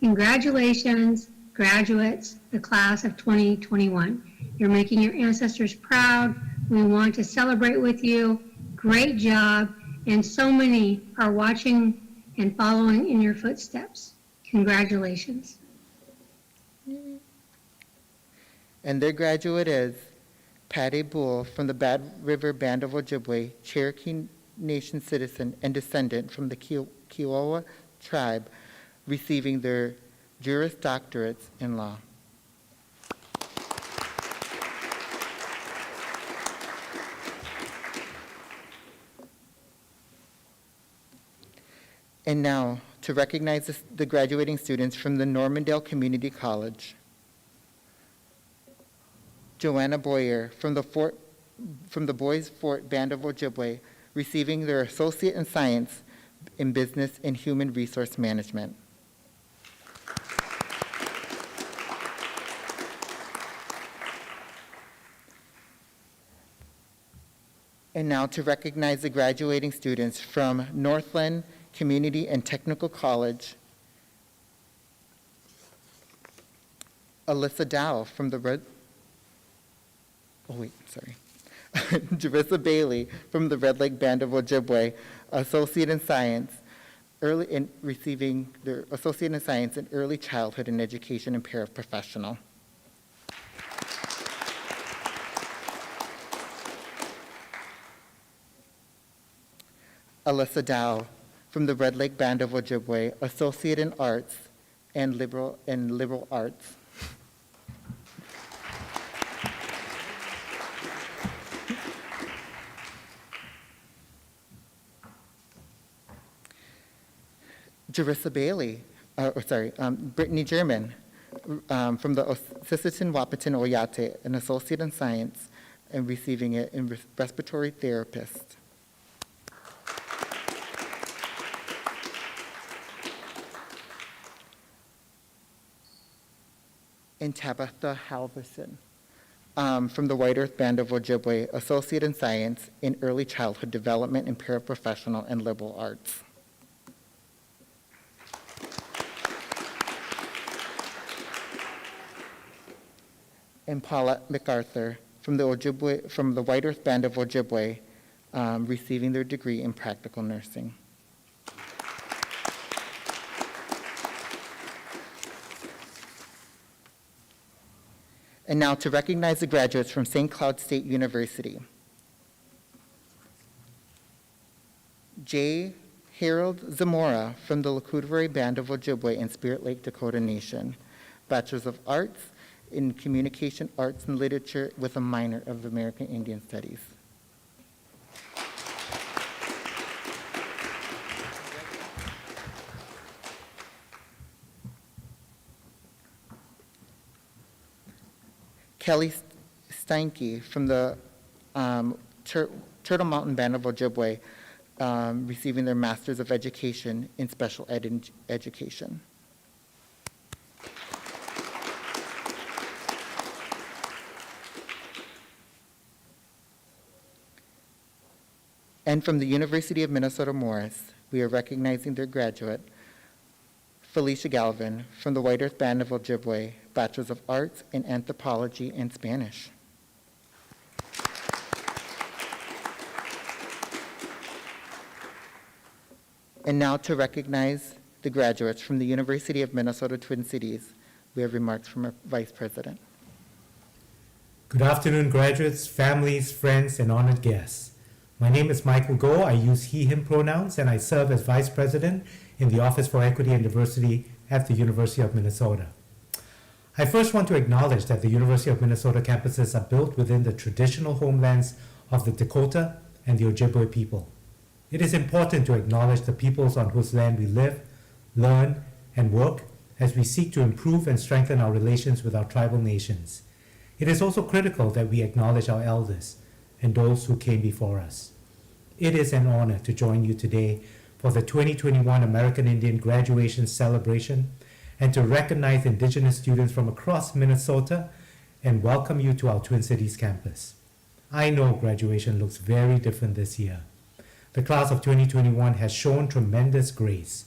Congratulations, graduates, the class of 2021. You're making your ancestors proud. We want to celebrate with you. Great job. And so many are watching and following in your footsteps. Congratulations. And their graduate is Patty Bull from the Bad River Band of Ojibwe, Cherokee Nation citizen and descendant from the Kiowa tribe, receiving their Juris Doctorates in law. And now, to recognize the graduating students from the Normandale Community College. Joanna Boyer from the Boys Fort Band of Ojibwe, receiving their Associate in Science in Business and Human Resource Management. And now to recognize the graduating students from Northland Community and Technical College. Alyssa Dow from the Jarissa Bailey from the Red Lake Band of Ojibwe, Associate in Science, receiving their Associate in Science in Early Childhood and Education and Paraprofessional. Alyssa Dow from the Red Lake Band of Ojibwe, Associate in Arts and Liberal Arts. Jarissa Bailey, Brittany German, from the Sisseton Wahpeton Oyate, an Associate in Science, and receiving it in Respiratory Therapist. And Tabitha Halverson, from the White Earth Band of Ojibwe, Associate in Science in Early Childhood Development and Paraprofessional and Liberal Arts. And Paulette MacArthur from the White Earth Band of Ojibwe, receiving their degree in Practical Nursing. And now to recognize the graduates from St. Cloud State University. J. Harold Zamora from the Lakudere Band of Ojibwe in Spirit Lake, Dakota Nation, Bachelor's of Arts in Communication Arts and Literature with a minor of American Indian Studies. Kelly Steinke from the Turtle Mountain Band of Ojibwe, receiving their Master's of Education in Special Ed Education. And from the University of Minnesota Morris, we are recognizing their graduate, Felicia Galvin, from the White Earth Band of Ojibwe, Bachelor's of Arts in Anthropology and Spanish. And now to recognize the graduates from the University of Minnesota Twin Cities, we have remarks from our Vice President. Good afternoon, graduates, families, friends, and honored guests. My name is Michael Goh. I use he, him pronouns, and I serve as Vice President in the Office for Equity and Diversity at the University of Minnesota. I first want to acknowledge that the University of Minnesota campuses are built within the traditional homelands of the Dakota and the Ojibwe people. It is important to acknowledge the peoples on whose land we live, learn, and work as we seek to improve and strengthen our relations with our tribal nations. It is also critical that we acknowledge our elders and those who came before us. It is an honor to join you today for the 2021 American Indian Graduation Celebration and to recognize Indigenous students from across Minnesota and welcome you to our Twin Cities campus. I know graduation looks very different this year. The class of 2021 has shown tremendous grace.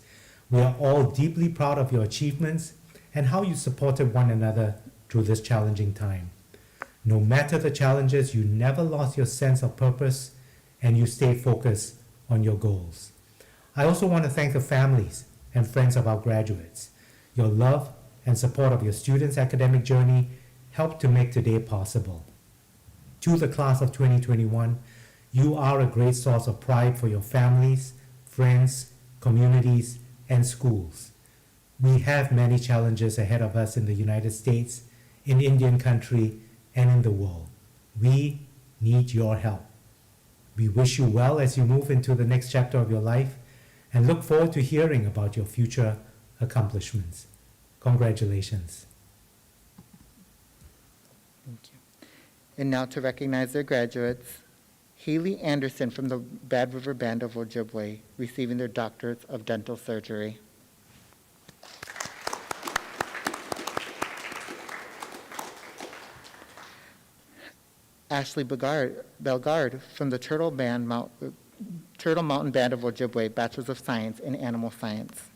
We are all deeply proud of your achievements and how you supported one another through this challenging time. No matter the challenges, you never lost your sense of purpose and you stayed focused on your goals. I also want to thank the families and friends of our graduates. Your love and support of your students' academic journey helped to make today possible. To the class of 2021, you are a great source of pride for your families, friends, communities, and schools. We have many challenges ahead of us in the United States, in Indian country, and in the world. We need your help. We wish you well as you move into the next chapter of your life and look forward to hearing about your future accomplishments. Congratulations. Thank you. And now to recognize their graduates, Haley Anderson from the Bad River Band of Ojibwe, receiving their doctorates of dental surgery. Ashley Belgard from the Turtle Mountain Band of Ojibwe, Bachelor's of Science in Animal Science.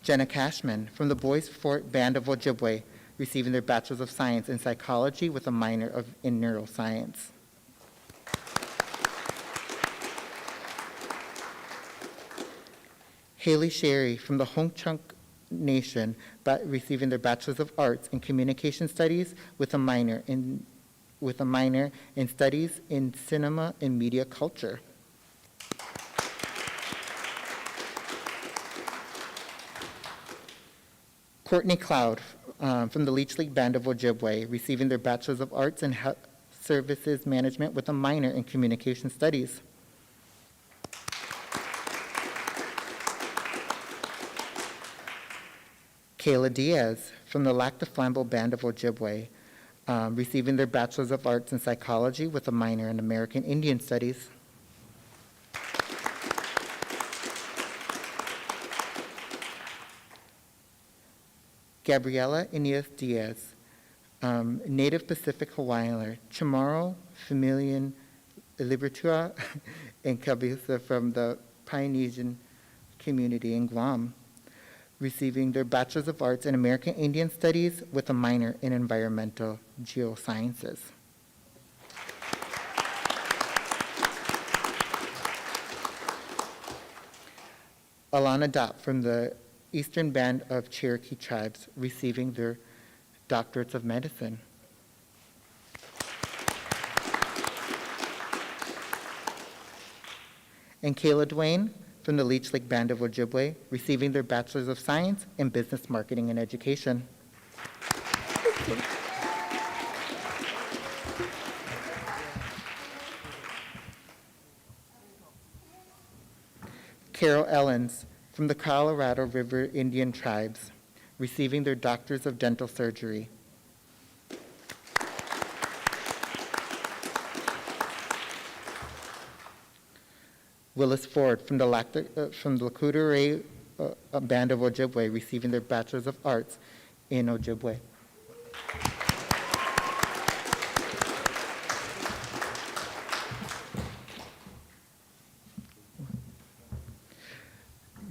Jenna Cashman from the Boys Fort Band of Ojibwe, receiving their Bachelor's of Science in Psychology with a minor in Neuroscience. Haley Sherry from the Ho-Chunk Nation, receiving their Bachelor's of Arts in Communication Studies with a minor in Studies in Cinema and Media Culture. Courtney Cloud from the Leech Lake Band of Ojibwe, receiving their Bachelor's of Arts in Health Services Management with a minor in Communication Studies. Kayla Diaz from the Lac du Flambeau Band of Ojibwe, receiving their Bachelor's of Arts in Psychology with a minor in American Indian Studies. Gabriela Inez Diaz, Native Pacific Hawaiian, Chamorro, Familian Liberatua, and Cabeza from the Polynesian community in Guam, receiving their Bachelor's of Arts in American Indian Studies with a minor in Environmental Geosciences. Alana Dot from the Eastern Band of Cherokee Tribes, receiving their Doctorates of Medicine. And Kayla Duane from the Leech Lake Band of Ojibwe, receiving their Bachelor's of Science in Business Marketing and Education. Carol Ellens from the Colorado River Indian Tribes, receiving their Doctors of Dental Surgery. Willis Ford from the Lakota Band of Ojibwe, receiving their Bachelor's of Arts in Ojibwe.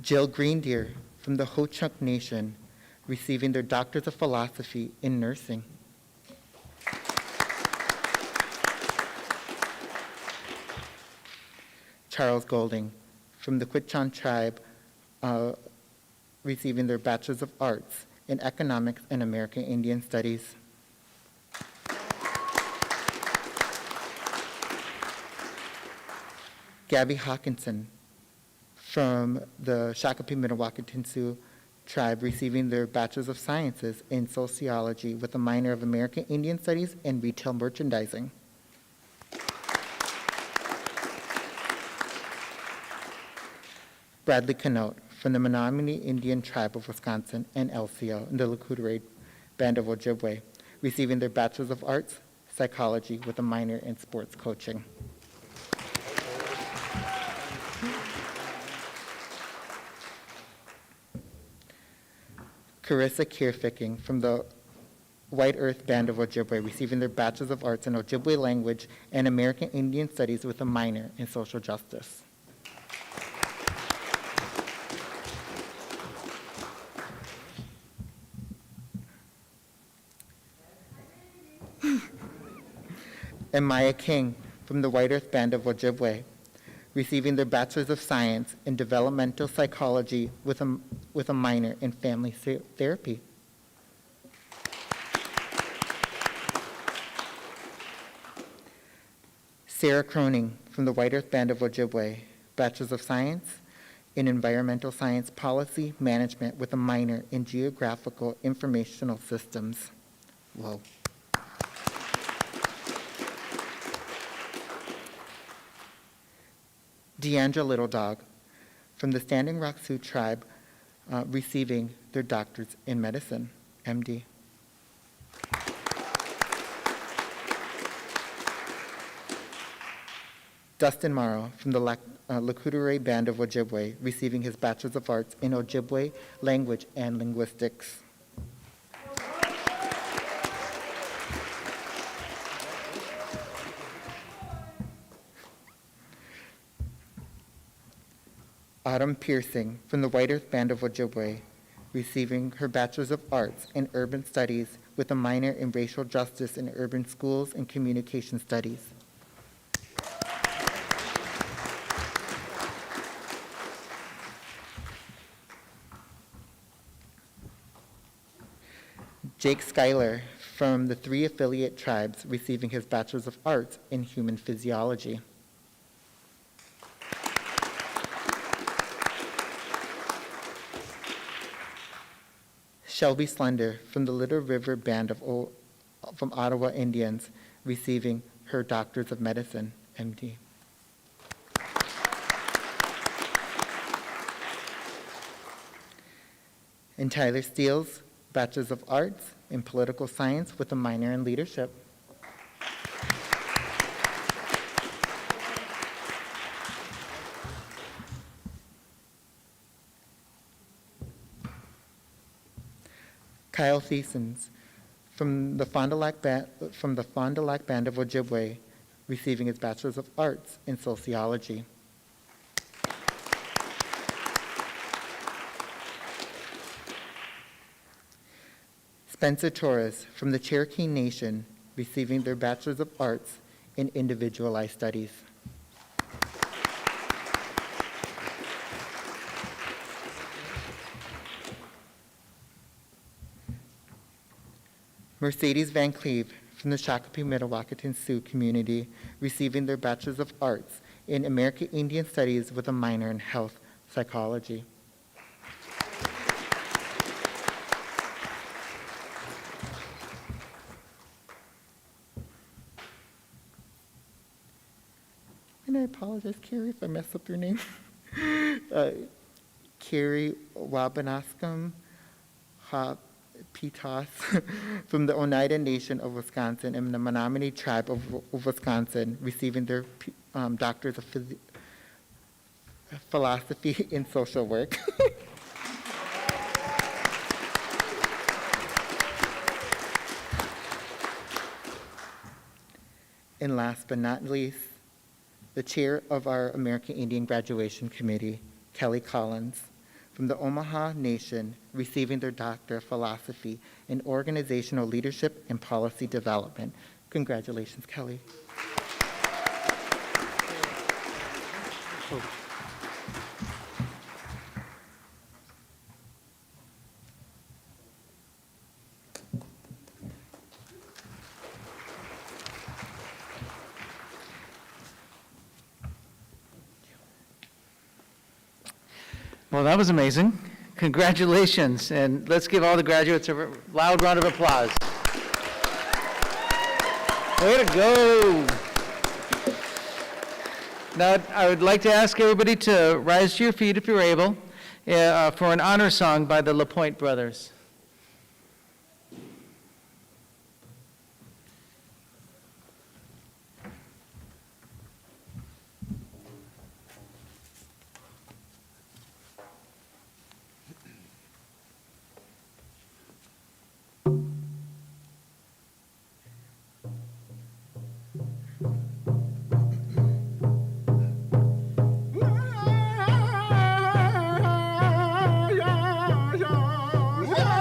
Jill Greendeer from the Ho-Chunk Nation, receiving their Doctors of Philosophy in Nursing. Charles Golding from the Quitchan Tribe, receiving their Bachelor's of Arts in Economics and American Indian Studies. Gabby Hawkinson from the Shakopee Mdewakanton Sioux Tribe, receiving their Bachelor's of Sciences in Sociology with a minor of American Indian Studies and Retail Merchandising. Bradley Canote from the Menominee Indian Tribe of Wisconsin and LCO in the Lakota Band of Ojibwe, receiving their Bachelor's of Arts, Psychology with a minor in Sports Coaching. Carissa Kierficking from the White Earth Band of Ojibwe, receiving their Bachelor's of Arts in Ojibwe Language and American Indian Studies with a minor in Social Justice. And Maya King from the White Earth Band of Ojibwe, receiving their Bachelor's of Science in Developmental Psychology with a minor in Family Therapy. Sarah Croning from the White Earth Band of Ojibwe, Bachelor's of Science in Environmental Science Policy Management with a minor in Geographical Informational Systems. Whoa. Deandra Little Dog from the Standing Rock Sioux tribe, receiving their doctors in medicine, MD. Dustin Morrow from the Lakudere Band of Ojibwe, receiving his Bachelor's of Arts in Ojibwe Language and Linguistics. Autumn Piercing from the White Earth Band of Ojibwe, receiving her Bachelor's of Arts in Urban Studies with a minor in Racial Justice in Urban Schools and Communication Studies. Jake Schuyler from the 3 affiliate tribes, receiving his Bachelor's of Arts in Human Physiology. Shelby Slender from the Little River Band from Ottawa Indians, receiving her Doctors of Medicine, MD. And Tyler Steele's Bachelor's of Arts in Political Science with a minor in Leadership. Kyle Thiesens from the Fond du Lac Band of Ojibwe, receiving his Bachelor's of Arts in Sociology. Spencer Torres from the Cherokee Nation, receiving their Bachelor's of Arts in Individualized Studies. Mercedes Van Cleve from the Shakopee Mdewakanton Sioux community, receiving their Bachelor's of Arts in American Indian Studies with a minor in Health Psychology. And I apologize, Carrie, if I mess up your name. Carrie Wabanaskam Pitas from the Oneida Nation of Wisconsin and the Menominee Tribe of Wisconsin, receiving their Doctors of Philosophy in Social Work. And last but not least, the chair of our American Indian Graduation Committee, Kelly Collins, from the Omaha Nation, receiving their Doctor of Philosophy in Organizational Leadership and Policy Development. Congratulations, Kelly. Well, that was amazing. Congratulations. And let's give all the graduates a loud round of applause. Way to go. Now, I would like to ask everybody to rise to your feet if you're able for an honor song by the LaPointe Brothers. Yeah.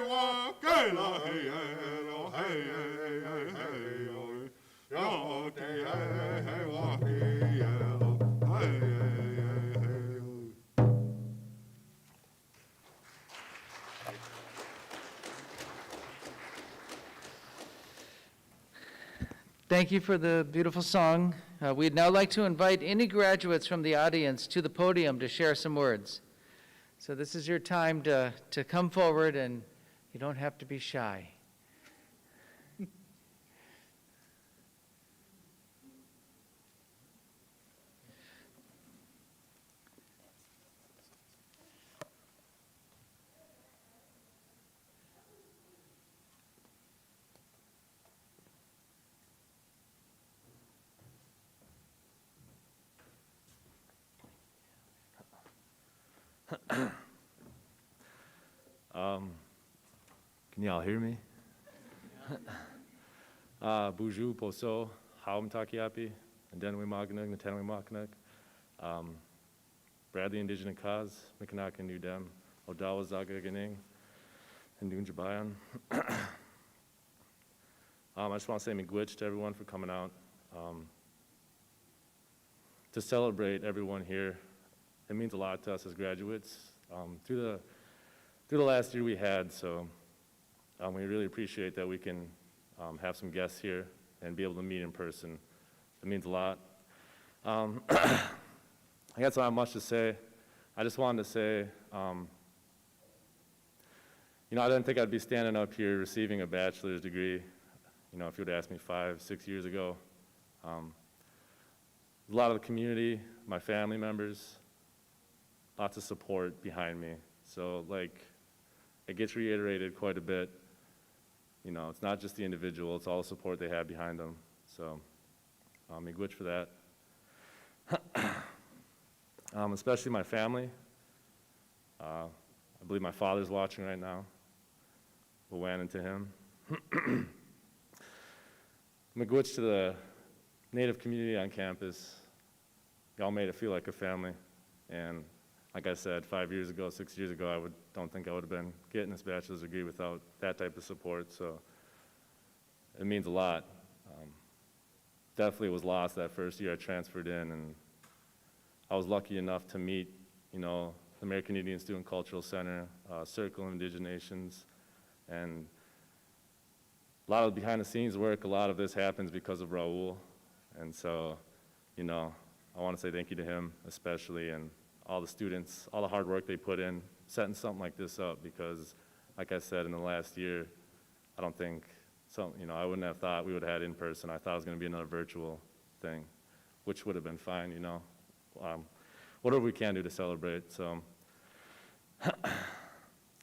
wa ke la hey hey lo hey hey hey hey yo yo te hey hey wa hey lo hey hey hey hey. Thank you for the beautiful song. We'd now like to invite any graduates from the audience to the podium to share some words. So this is your time to come forward, and you don't have to be shy. Can y'all hear me? Buju poso, haum takiapi, and denwe magnug, natenwe maknug. Bradley Indigenous cause, Mikanak and Udem, Odawa Zaga Ganing, and Dunjabayan. I just want to say miigwech to everyone for coming out. To celebrate everyone here, it means a lot to us as graduates. Through the last year we had, so we really appreciate that we can have some guests here and be able to meet in person. It means a lot. I guess I don't have much to say. I just wanted to say, you know, I didn't think I'd be standing up here receiving a bachelor's degree, you know, if you would ask me 5, 6 years ago. A lot of the community, my family members, lots of support behind me. So, like, it gets reiterated quite a bit. You know, it's not just the individual, it's all the support they have behind them. So, miigwech for that. Especially my family. I believe my father's watching right now. Wawanan to him. Miigwech to the Native community on campus. Y'all made it feel like a family. And like I said, 5 years ago, 6 years ago, I don't think I would have been getting this bachelor's degree without that type of support. So it means a lot. Definitely was lost that first year I transferred in, and I was lucky enough to meet, you know, the American Indian Student Cultural Center, Circle of Indigenous Nations, and a lot of behind the scenes work, a lot of this happens because of Raul. And so, you know, I want to say thank you to him especially, and all the students, all the hard work they put in setting something like this up, because like I said, in the last year, I don't think, you know, I wouldn't have thought we would have had in person. I thought it was going to be another virtual thing, which would have been fine, you know. Whatever we can do to celebrate. So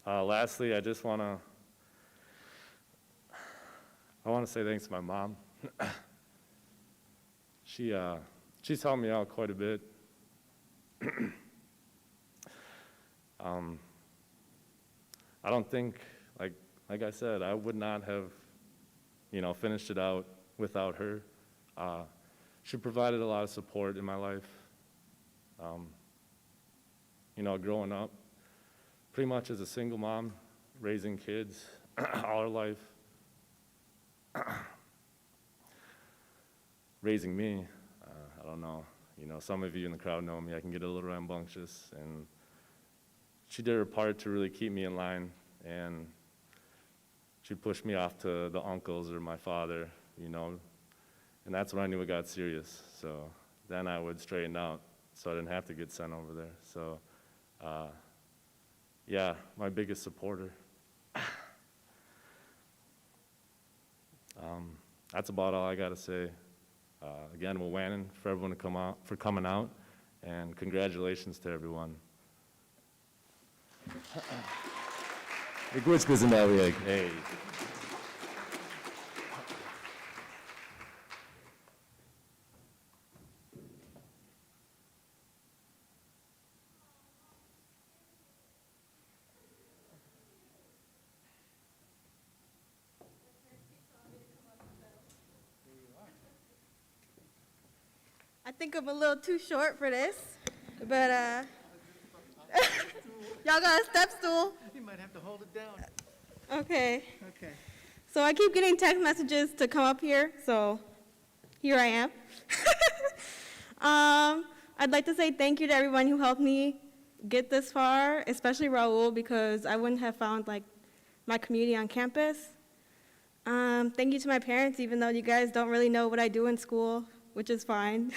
lastly, I just want to say thanks to my mom. She's helped me out quite a bit. I don't think, like I said, I would not have, you know, finished it out without her. She provided a lot of support in my life. You know, growing up, pretty much as a single mom, raising kids all her life, raising me, I don't know, you know, some of you in the crowd know me, I can get a little rambunctious, and she did her part to really keep me in line, and she pushed me off to the uncles or my father, you know, and that's when I knew it got serious. So then I would straighten out, so I didn't have to get sent over there. So, yeah, my biggest supporter. That's about all I got to say. Again, Wawanan for everyone to come out, for coming out, and congratulations to everyone. Hey. I think I'm a little too short for this, but y'all got a step stool? You might have to hold it down. Okay. Okay. So I keep getting text messages to come up here, so here I am. I'd like to say thank you to everyone who helped me get this far, especially Raul, because I wouldn't have found like my community on campus. Thank you to my parents, even though you guys don't really know what I do in school, which is fine.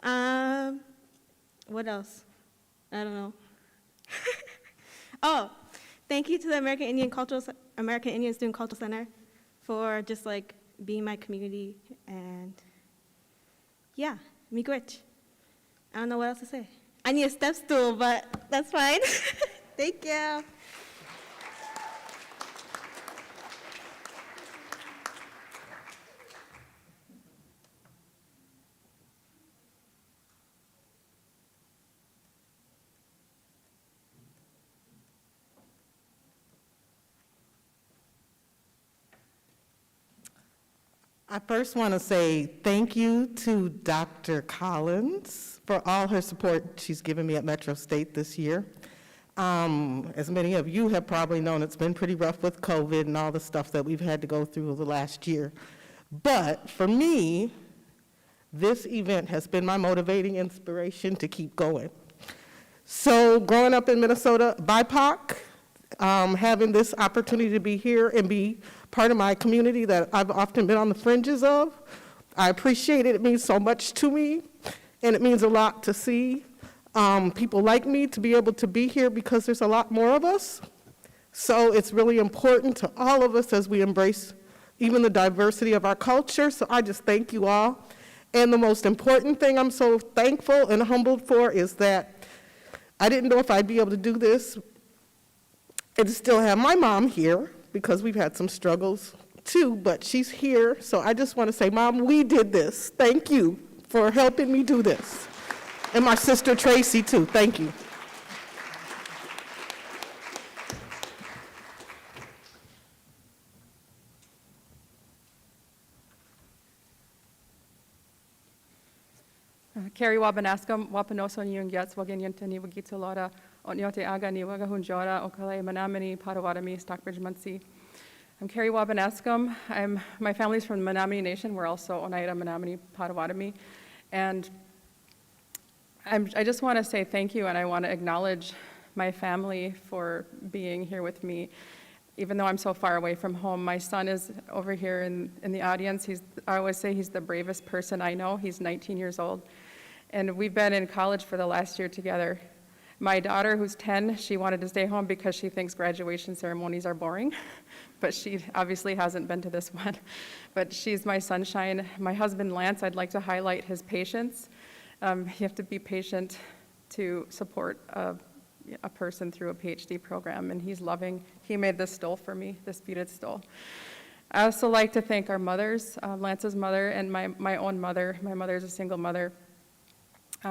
What else? I don't know. Oh, thank you to the American Indian Student Cultural Center for just like being my community, and yeah, miigwech. I don't know what else to say. I need a step stool, but that's fine. Thank you. I first want to say thank you to Dr. Collins for all her support she's given me at Metro State this year. As many of you have probably known, it's been pretty rough with COVID and all the stuff that we've had to go through the last year. But for me, this event has been my motivating inspiration to keep going. So growing up in Minnesota, BIPOC, having this opportunity to be here and be part of my community that I've often been on the fringes of, I appreciate it. It means so much to me, and it means a lot to see people like me to be able to be here because there's a lot more of us. So it's really important to all of us as we embrace even the diversity of our culture. So I just thank you all. And the most important thing I'm so thankful and humbled for is that I didn't know if I'd be able to do this and still have my mom here, because we've had some struggles too, but she's here. So I just want to say, Mom, we did this. Thank you for helping me do this. And my sister Tracy too, thank you. Carrie Wabanaskam, Wapanoso Nyungyats, Waganyantani, Wagitolora, Onyote Agani, Wagahunjora, Okale, Manamani, Potawatomi, Stockbridge, Muncie. I'm Carrie Wabanaskam. My family's from the Menominee Nation. We're also Oneida, Menominee, Potawatomi. And I just want to say thank you, and I want to acknowledge my family for being here with me, even though I'm so far away from home. My son is over here in the audience. I always say he's the bravest person I know. He's 19 years old. And we've been in college for the last year together. My daughter, who's 10, she wanted to stay home because she thinks graduation ceremonies are boring, but she obviously hasn't been to this one. But she's my sunshine. My husband, Lance, I'd like to highlight his patience. You have to be patient to support a person through a PhD program, and he's loving. He made this stole for me, this beaded stole. I also like to thank our mothers, Lance's mother and my own mother. My mother's a single mother,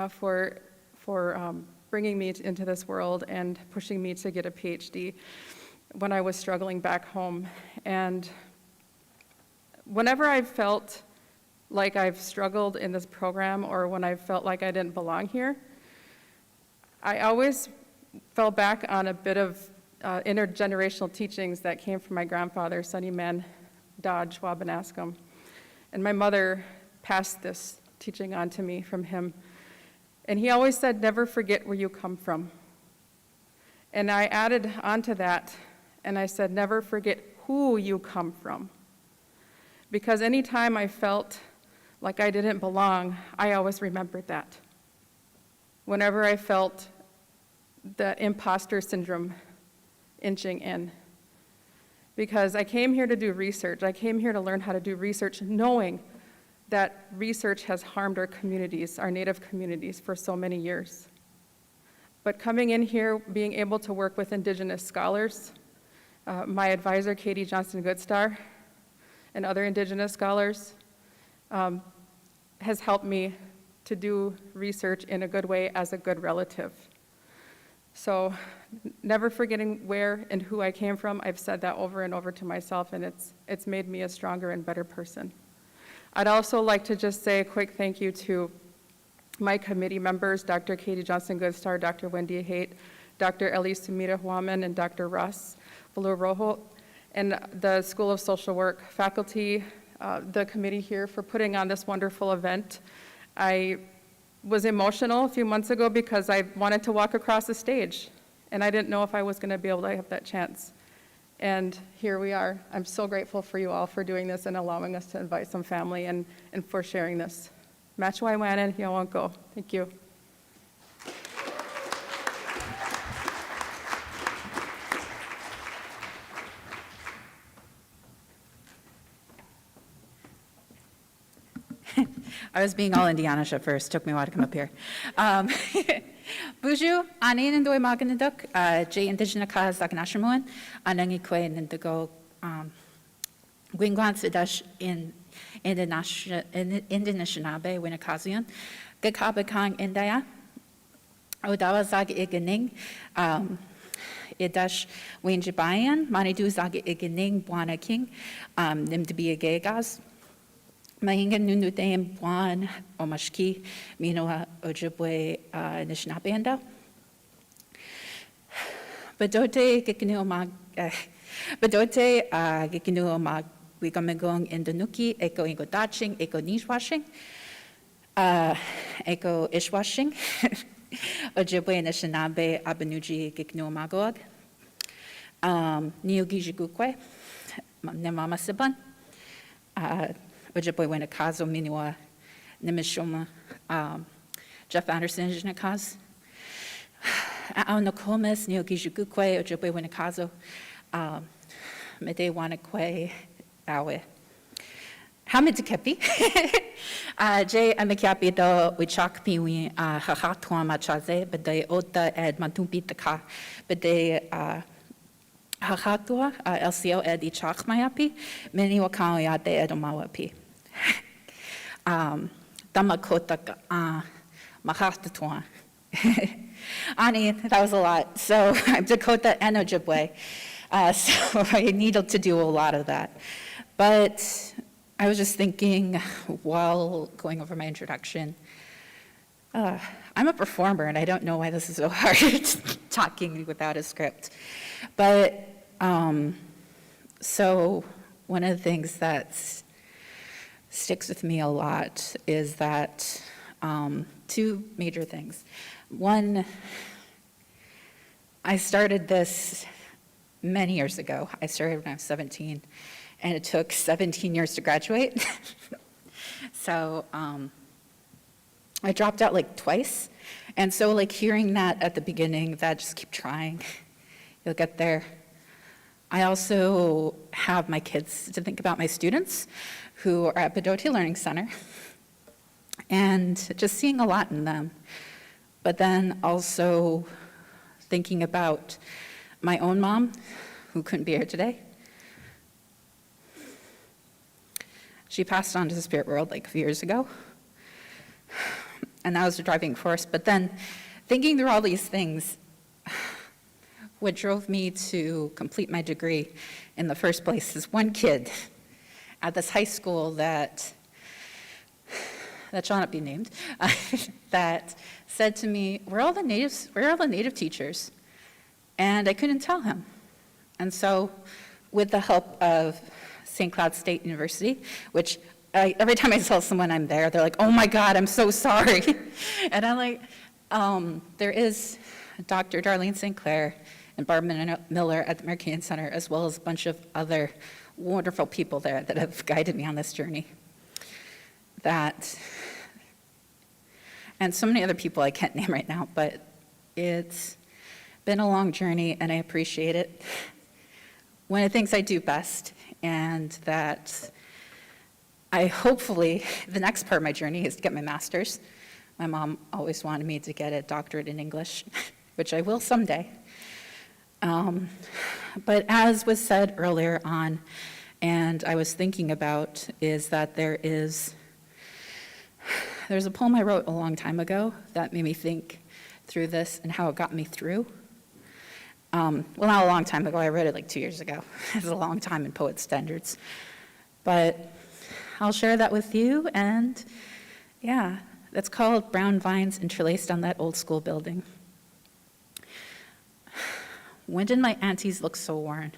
for bringing me into this world and pushing me to get a PhD when I was struggling back home. And whenever I've felt like I've struggled in this program, or when I felt like I didn't belong here, I always fell back on a bit of intergenerational teachings that came from my grandfather, Sonny Man Dodge Wabanaskam. And my mother passed this teaching on to me from him. And he always said, never forget where you come from. And I added onto that, and I said, never forget who you come from. Because anytime I felt like I didn't belong, I always remembered that. Whenever I felt the imposter syndrome inching in. Because I came here to do research. I came here to learn how to do research, knowing that research has harmed our communities, our Native communities, for so many years. But coming in here, being able to work with Indigenous scholars, my advisor, Katie Johnston-Goodstar, and other Indigenous scholars, has helped me to do research in a good way as a good relative. So never forgetting where and who I came from. I've said that over and over to myself, and it's made me a stronger and better person. I'd also like to just say a quick thank you to my committee members, Dr. Katie Johnston-Goodstar, Dr. Wendy Haight, Dr. Elise Sumita Huaman, and Dr. Russ Balur Roholt, and the School of Social Work faculty, the committee here for putting on this wonderful event. I was emotional a few months ago because I wanted to walk across the stage, and I didn't know if I was going to be able to have that chance. And here we are. I'm so grateful for you all for doing this and allowing us to invite some family and for sharing this. Machwai Wanan, Yawanko. Thank you. I was being all Indianish at first. Took me a while to come up here. Buju, ani nindoi maganiduk, J Indigenous ka zagnashamuan, anangi kwe nindigo gwingwan sidash in Indonesianabe winakazian, gakabakang indaya, odawa zag iganing, idash winjibayan, manidu zag iganing buana king, nimdibi agagas. Mahinga nunuteim buan omashki minoa ojibwe nishnapenda. Badote gikinu mag wigamegong indonuki eko ingo daching eko nishwashing eko ishwashing ojibwe nishnabe abanuji gikinu magog niogijigukwe nemama siban Ojibwe Winakazo Minua Nimishoma Jeff Anderson Jinakaz Ao Nokomis Neogijugukwe Ojibwe Winakazo Mede Wanakwe Awe Hamidikepi J Amikyapi do Wichakpi wi Hahatwa Machaze Bede Ota Ed Matumpitaka Bede Hahatua LCO Ed Ichak Mayapi Mini Wakao Yate Edomawapi Damakota Mahastatuan. Ani, that was a lot. So I'm Dakota and Ojibwe. So I needed to do a lot of that. But I was just thinking while going over my introduction, I'm a performer and I don't know why this is so hard talking without a script. But so one of the things that sticks with me a lot is that two major things. One, I started this many years ago. I started when I was 17, and it took 17 years to graduate. So I dropped out like twice. And so like hearing that at the beginning, that just keep trying, you'll get there. I also have my kids to think about, my students who are at Bedoti Learning Center, and just seeing a lot in them. But then also thinking about my own mom, who couldn't be here today. She passed on to the spirit world like a few years ago, and that was the driving force. But then thinking through all these things, what drove me to complete my degree in the first place is one kid at this high school that shall not be named, that said to me, where are all the native teachers? And I couldn't tell him. And so with the help of St. Cloud State University, which every time I tell someone I'm there, they're like, oh my God, I'm so sorry. And I'm like, there is Dr. Darlene St. Clair and Barbara Miller at the American Center, as well as a bunch of other wonderful people there that have guided me on this journey. And so many other people I can't name right now, but it's been a long journey and I appreciate it. One of the things I do best, and that I hopefully, the next part of my journey is to get my master's. My mom always wanted me to get a doctorate in English, which I will someday. But as was said earlier on, and I was thinking about, is that there's a poem I wrote a long time ago that made me think through this and how it got me through. Well, not a long time ago, I wrote it like 2 years ago. It's a long time in poet standards. But I'll share that with you, and yeah, that's called Brown Vines Interlaced on That Old School Building. When did my aunties look so worn?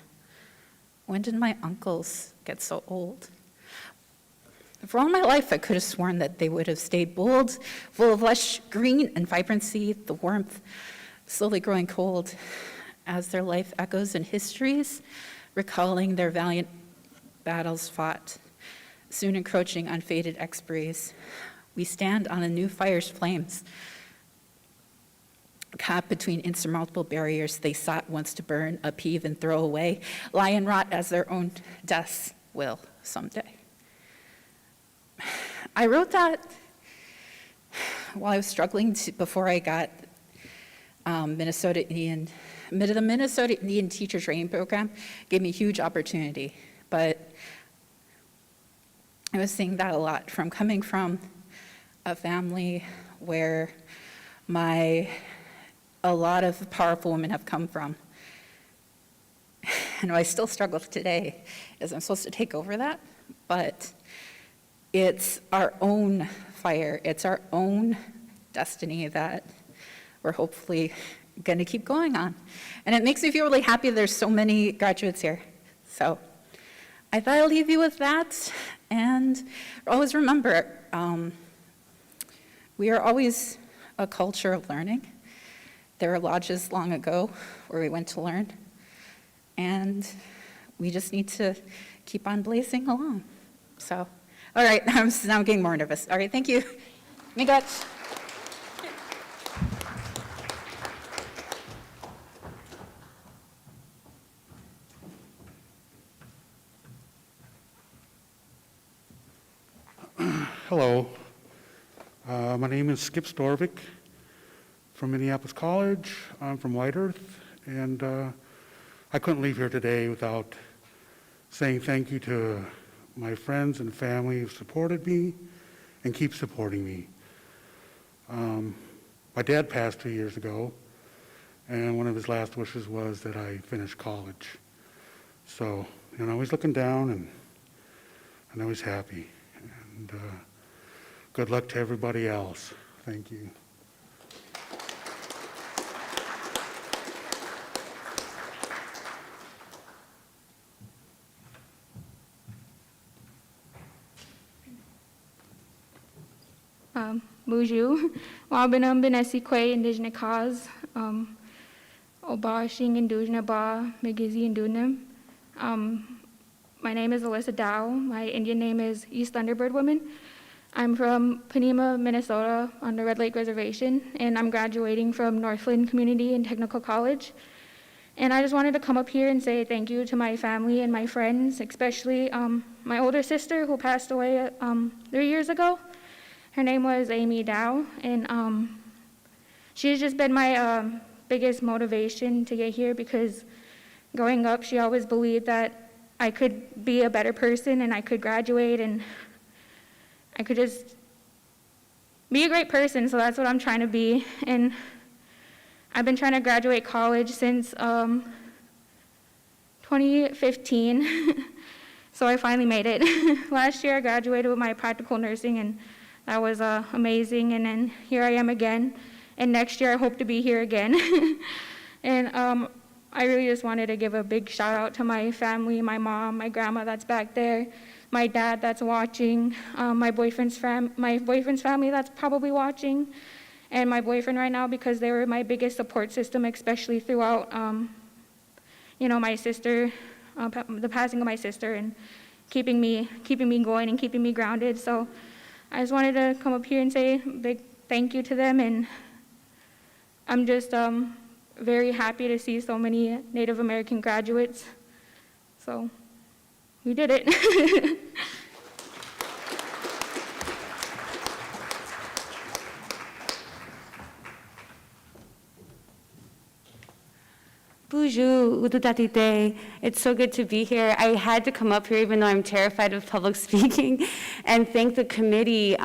When did my uncles get so old? For all my life, I could have sworn that they would have stayed bold, full of lush green and vibrancy, the warmth slowly growing cold as their life echoes in histories, recalling their valiant battles fought, soon encroaching on faded expiries. We stand on a new fire's flames, caught between insurmountable barriers they sought once to burn, upheave, and throw away, lie and rot as their own deaths will someday. I wrote that while I was struggling before I got the Minnesota Indian Teacher Training Program. Gave me a huge opportunity, but I was seeing that a lot from coming from a family where a lot of powerful women have come from. And I still struggle today as I'm supposed to take over that, but it's our own fire, it's our own destiny that we're hopefully going to keep going on. And it makes me feel really happy there's so many graduates here. So I thought I'd leave you with that, and always remember, we are always a culture of learning. There were lodges long ago where we went to learn, and we just need to keep on blazing along. So, all right, now I'm getting more nervous. All right, thank you. Miigwech. Hello, my name is Skip Storvik from Minneapolis College. I'm from White Earth, and I couldn't leave here today without saying thank you to my friends and family who've supported me and keep supporting me. My dad passed 2 years ago, and one of his last wishes was that I finish college. So, I was looking down, and I was happy. And good luck to everybody else. Thank you. Buju, Wabanum Benesikwe, Indigenous cause, Oba Shing Indujna Ba, Megizi Indunum. My name is Alyssa Dow. My Indian name is East Thunderbird Woman. I'm from Panema, Minnesota on the Red Lake Reservation, and I'm graduating from Northland Community and Technical College. And I just wanted to come up here and say thank you to my family and my friends, especially my older sister who passed away 3 years ago. Her name was Amy Dow, and she's just been my biggest motivation to get here, because growing up, she always believed that I could be a better person and I could graduate and I could just be a great person, so that's what I'm trying to be. And I've been trying to graduate college since 2015, so I finally made it. Last year I graduated with my practical nursing, and that was amazing, and then here I am again, and next year I hope to be here again. And I really just wanted to give a big shout out to my family, my mom, my grandma that's back there, my dad that's watching, my boyfriend's family that's probably watching, and my boyfriend right now, because they were my biggest support system, especially throughout, my sister, the passing of my sister, and keeping me going and keeping me grounded. So I just wanted to come up here and say a big thank you to them, and I'm just very happy to see so many Native American graduates. So we did it. Bonjour, Udutatite. It's so good to be here. I had to come up here even though I'm terrified of public speaking, and thank the committee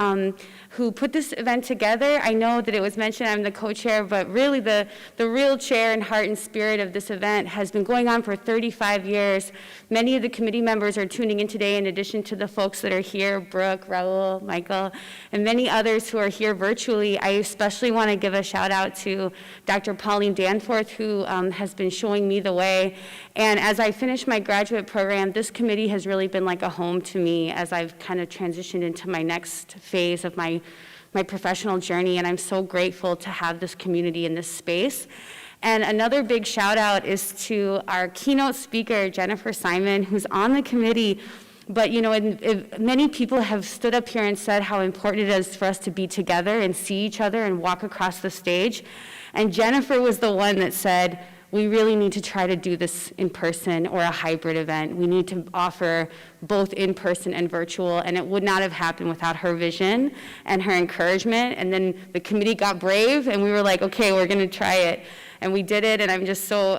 who put this event together. I know that it was mentioned I'm the co-chair, but really the real chair and heart and spirit of this event has been going on for 35 years. Many of the committee members are tuning in today, in addition to the folks that are here, Brooke, Raul, Michael, and many others who are here virtually. I especially want to give a shout out to Dr. Pauline Danforth, who has been showing me the way. And as I finish my graduate program, this committee has really been like a home to me as I've kind of transitioned into my next phase of my professional journey, and I'm so grateful to have this community in this space. And another big shout out is to our keynote speaker, Jennifer Simon, who's on the committee. But you know, many people have stood up here and said how important it is for us to be together and see each other and walk across the stage. And Jennifer was the one that said, we really need to try to do this in person or a hybrid event. We need to offer both in person and virtual, and it would not have happened without her vision and her encouragement. And then the committee got brave, and we were like, okay, we're gonna try it. And we did it, and I'm just so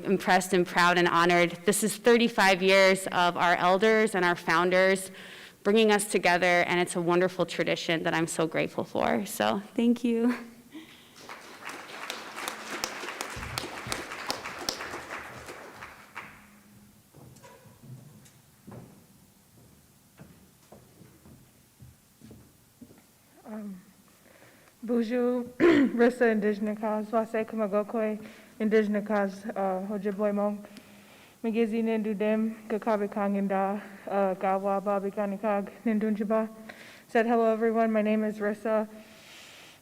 impressed and proud and honored. This is 35 years of our elders and our founders bringing us together, and it's a wonderful tradition that I'm so grateful for. So thank you. Buju, Rissa Indigenous cause, Wase Kamagokwe, Indigenous cause, Hojiboy Mong, Migizi Nindu Dim, Gakabi Kanginda, Gawa Babi Kanikag, Nindunjaba. Said hello everyone, my name is Rissa.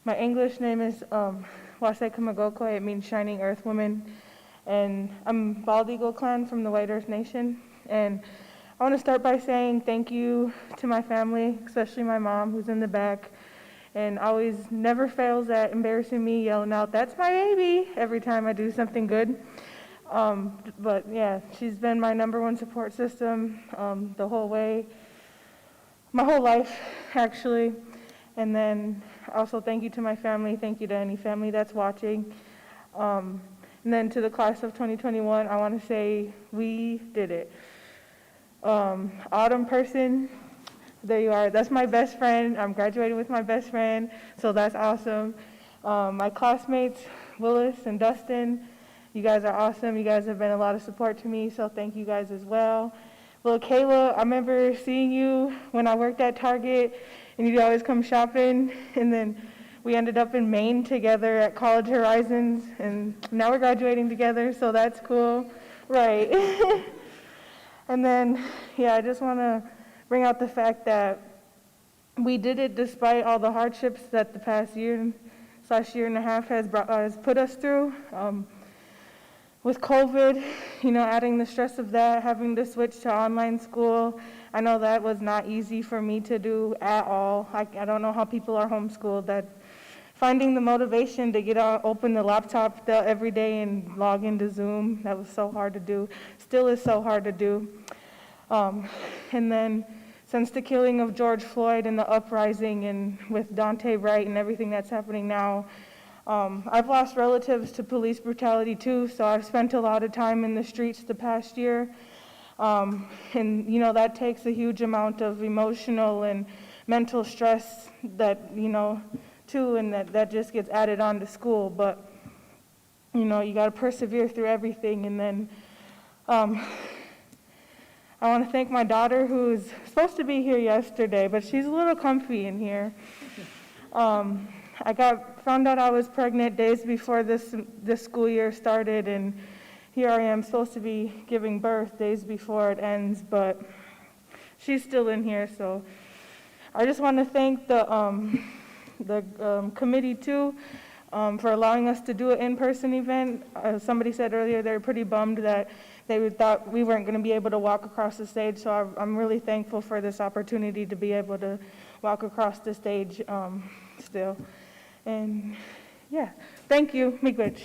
My English name is Wase Kamagokwe, it means Shining Earth Woman. And I'm Bald Eagle Clan from the White Earth Nation. And I want to start by saying thank you to my family, especially my mom who's in the back, and always never fails at embarrassing me, yelling out, "That's my baby," every time I do something good. But yeah, she's been my #1 support system the whole way, my whole life, actually. And then also thank you to my family, thank you to any family that's watching. And then to the class of 2021, I want to say we did it. Autumn person, there you are. That's my best friend. I'm graduating with my best friend, so that's awesome. My classmates, Willis and Dustin, you guys are awesome. You guys have been a lot of support to me, so thank you guys as well. Little Kayla, I remember seeing you when I worked at Target, and you'd always come shopping, and then we ended up in Maine together at College Horizons, and now we're graduating together, so that's cool. Right. And then, yeah, I just want to bring out the fact that we did it despite all the hardships that the past year and a half has put us through. With COVID, you know, adding the stress of that, having to switch to online school, I know that was not easy for me to do at all. I don't know how people are homeschooled, that finding the motivation to get out, open the laptop every day and log into Zoom, that was so hard to do, still is so hard to do. And then since the killing of George Floyd and the uprising and with Daunte Wright and everything that's happening now, I've lost relatives to police brutality too, so I've spent a lot of time in the streets the past year. And you know, that takes a huge amount of emotional and mental stress that, you know, too, and that just gets added on to school. But, you know, you gotta persevere through everything. And then I want to thank my daughter, who's supposed to be here yesterday, but she's a little comfy in here. I found out I was pregnant days before this school year started, and here I am supposed to be giving birth days before it ends, but she's still in here. So I just want to thank the committee too for allowing us to do an in-person event. Somebody said earlier they were pretty bummed that they thought we weren't going to be able to walk across the stage, so I'm really thankful for this opportunity to be able to walk across the stage still. And yeah, thank you. Miigwech.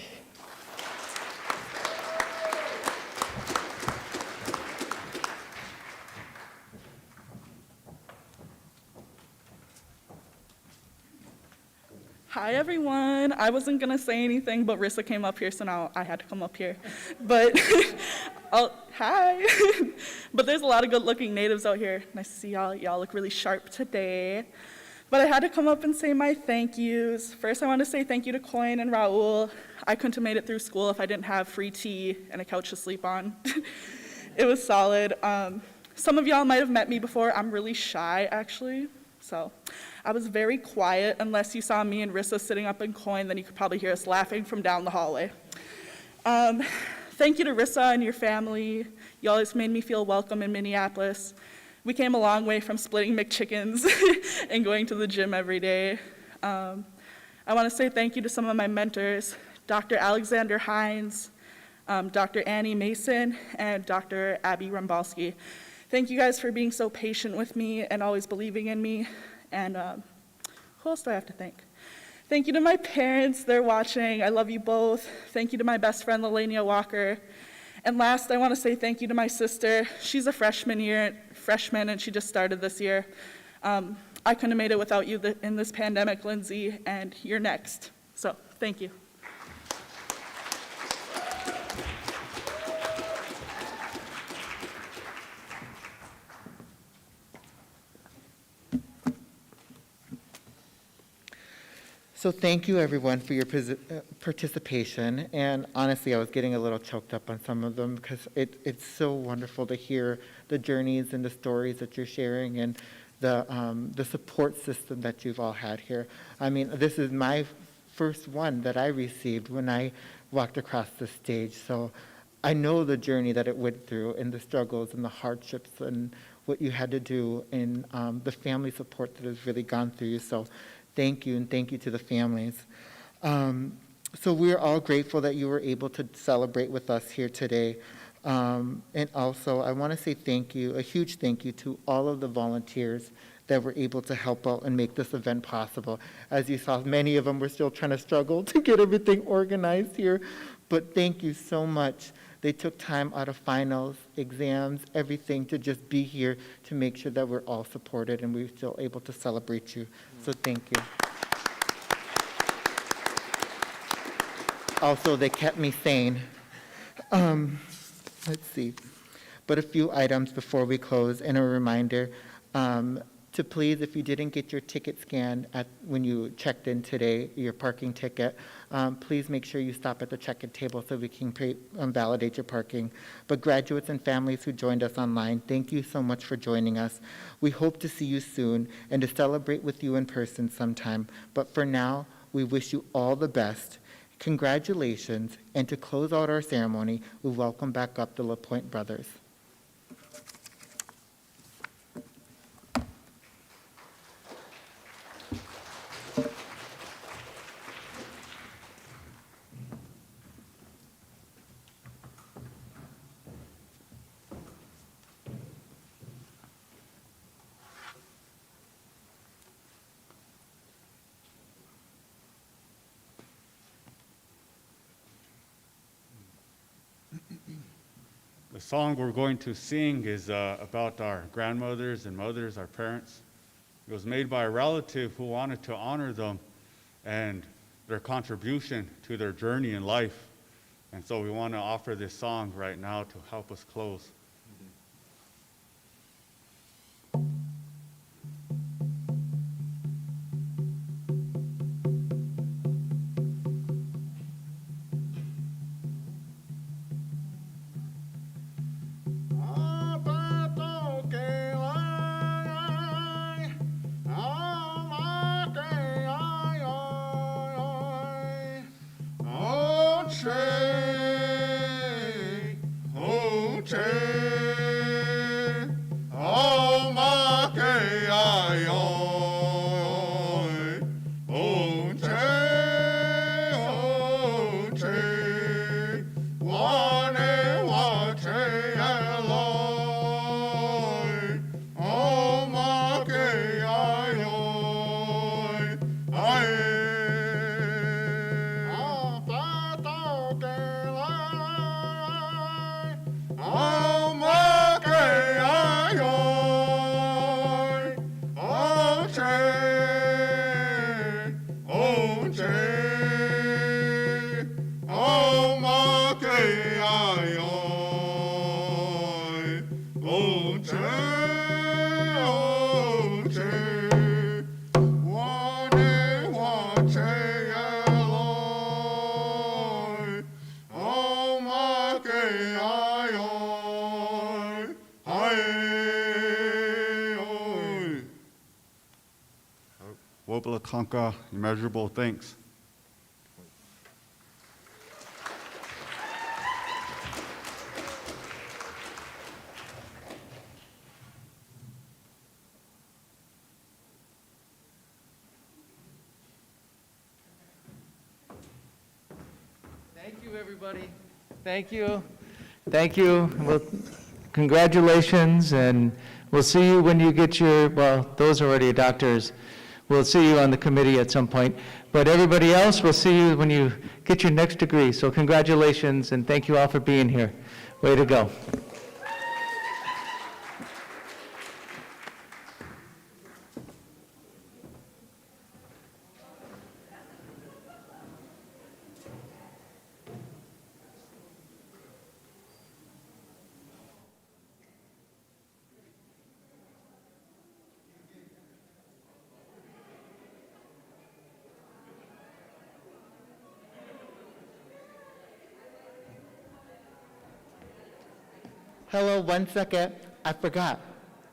Hi everyone. I wasn't gonna say anything, but Rissa came up here, so now I had to come up here. But hi. But there's a lot of good-looking natives out here. Nice to see y'all. Y'all look really sharp today. But I had to come up and say my thank yous. First, I want to say thank you to Coyne and Raul. I couldn't have made it through school if I didn't have free tea and a couch to sleep on. It was solid. Some of y'all might have met me before. I'm really shy, actually. So I was very quiet. Unless you saw me and Rissa sitting up in Coyne, then you could probably hear us laughing from down the hallway. Thank you to Rissa and your family. You always made me feel welcome in Minneapolis. We came a long way from splitting McChickens and going to the gym every day. I want to say thank you to some of my mentors, Dr. Alexander Hines, Dr. Annie Mason, and Dr. Abby Rumbalski. Thank you guys for being so patient with me and always believing in me. And who else do I have to thank? Thank you to my parents. They're watching. I love you both. Thank you to my best friend, Lelania Walker. And last, I want to say thank you to my sister. She's a freshman, and she just started this year. I couldn't have made it without you in this pandemic, Lindsay, and you're next. So, thank you. So thank you, everyone, for your participation. And honestly, I was getting a little choked up on some of them because it's so wonderful to hear the journeys and the stories that you're sharing and the support system that you've all had here. I mean, this is my first one that I received when I walked across the stage. So I know the journey that it went through and the struggles and the hardships and what you had to do and the family support that has really gone through you. So thank you, and thank you to the families. So we're all grateful that you were able to celebrate with us here today. And also, I want to say thank you, a huge thank you to all of the volunteers that were able to help out and make this event possible. As you saw, many of them were still trying to struggle to get everything organized here, but thank you so much. They took time out of finals, exams, everything to just be here to make sure that we're all supported and we're still able to celebrate you. So thank you. Also, they kept me sane. Let's see. But a few items before we close and a reminder to please, if you didn't get your ticket scanned when you checked in today, your parking ticket, please make sure you stop at the check-in table so we can validate your parking. But graduates and families who joined us online, thank you so much for joining us. We hope to see you soon and to celebrate with you in person sometime. But for now, we wish you all the best. Congratulations, and to close out our ceremony, we welcome back up the LaPointe brothers. The song we're going to sing is about our grandmothers and mothers, our parents. It was made by a relative who wanted to honor them and their contribution to their journey in life. And so we want to offer this song right now to help us close. Wopalatonka, immeasurable thanks. Thank you, everybody. Thank you. Thank you. Well, congratulations, and we'll see you when you get your, well, those are already doctors. We'll see you on the committee at some point. But everybody else, we'll see you when you get your next degree. So congratulations, and thank you all for being here. Way to go. Hello, 1 second. I forgot.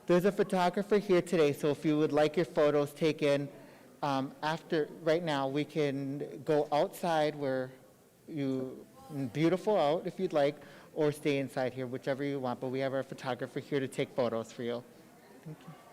There's a photographer here today, so if you would like your photos taken right now, we can go outside where beautiful out if you'd like, or stay inside here, whichever you want, but we have our photographer here to take photos for you. Thank you.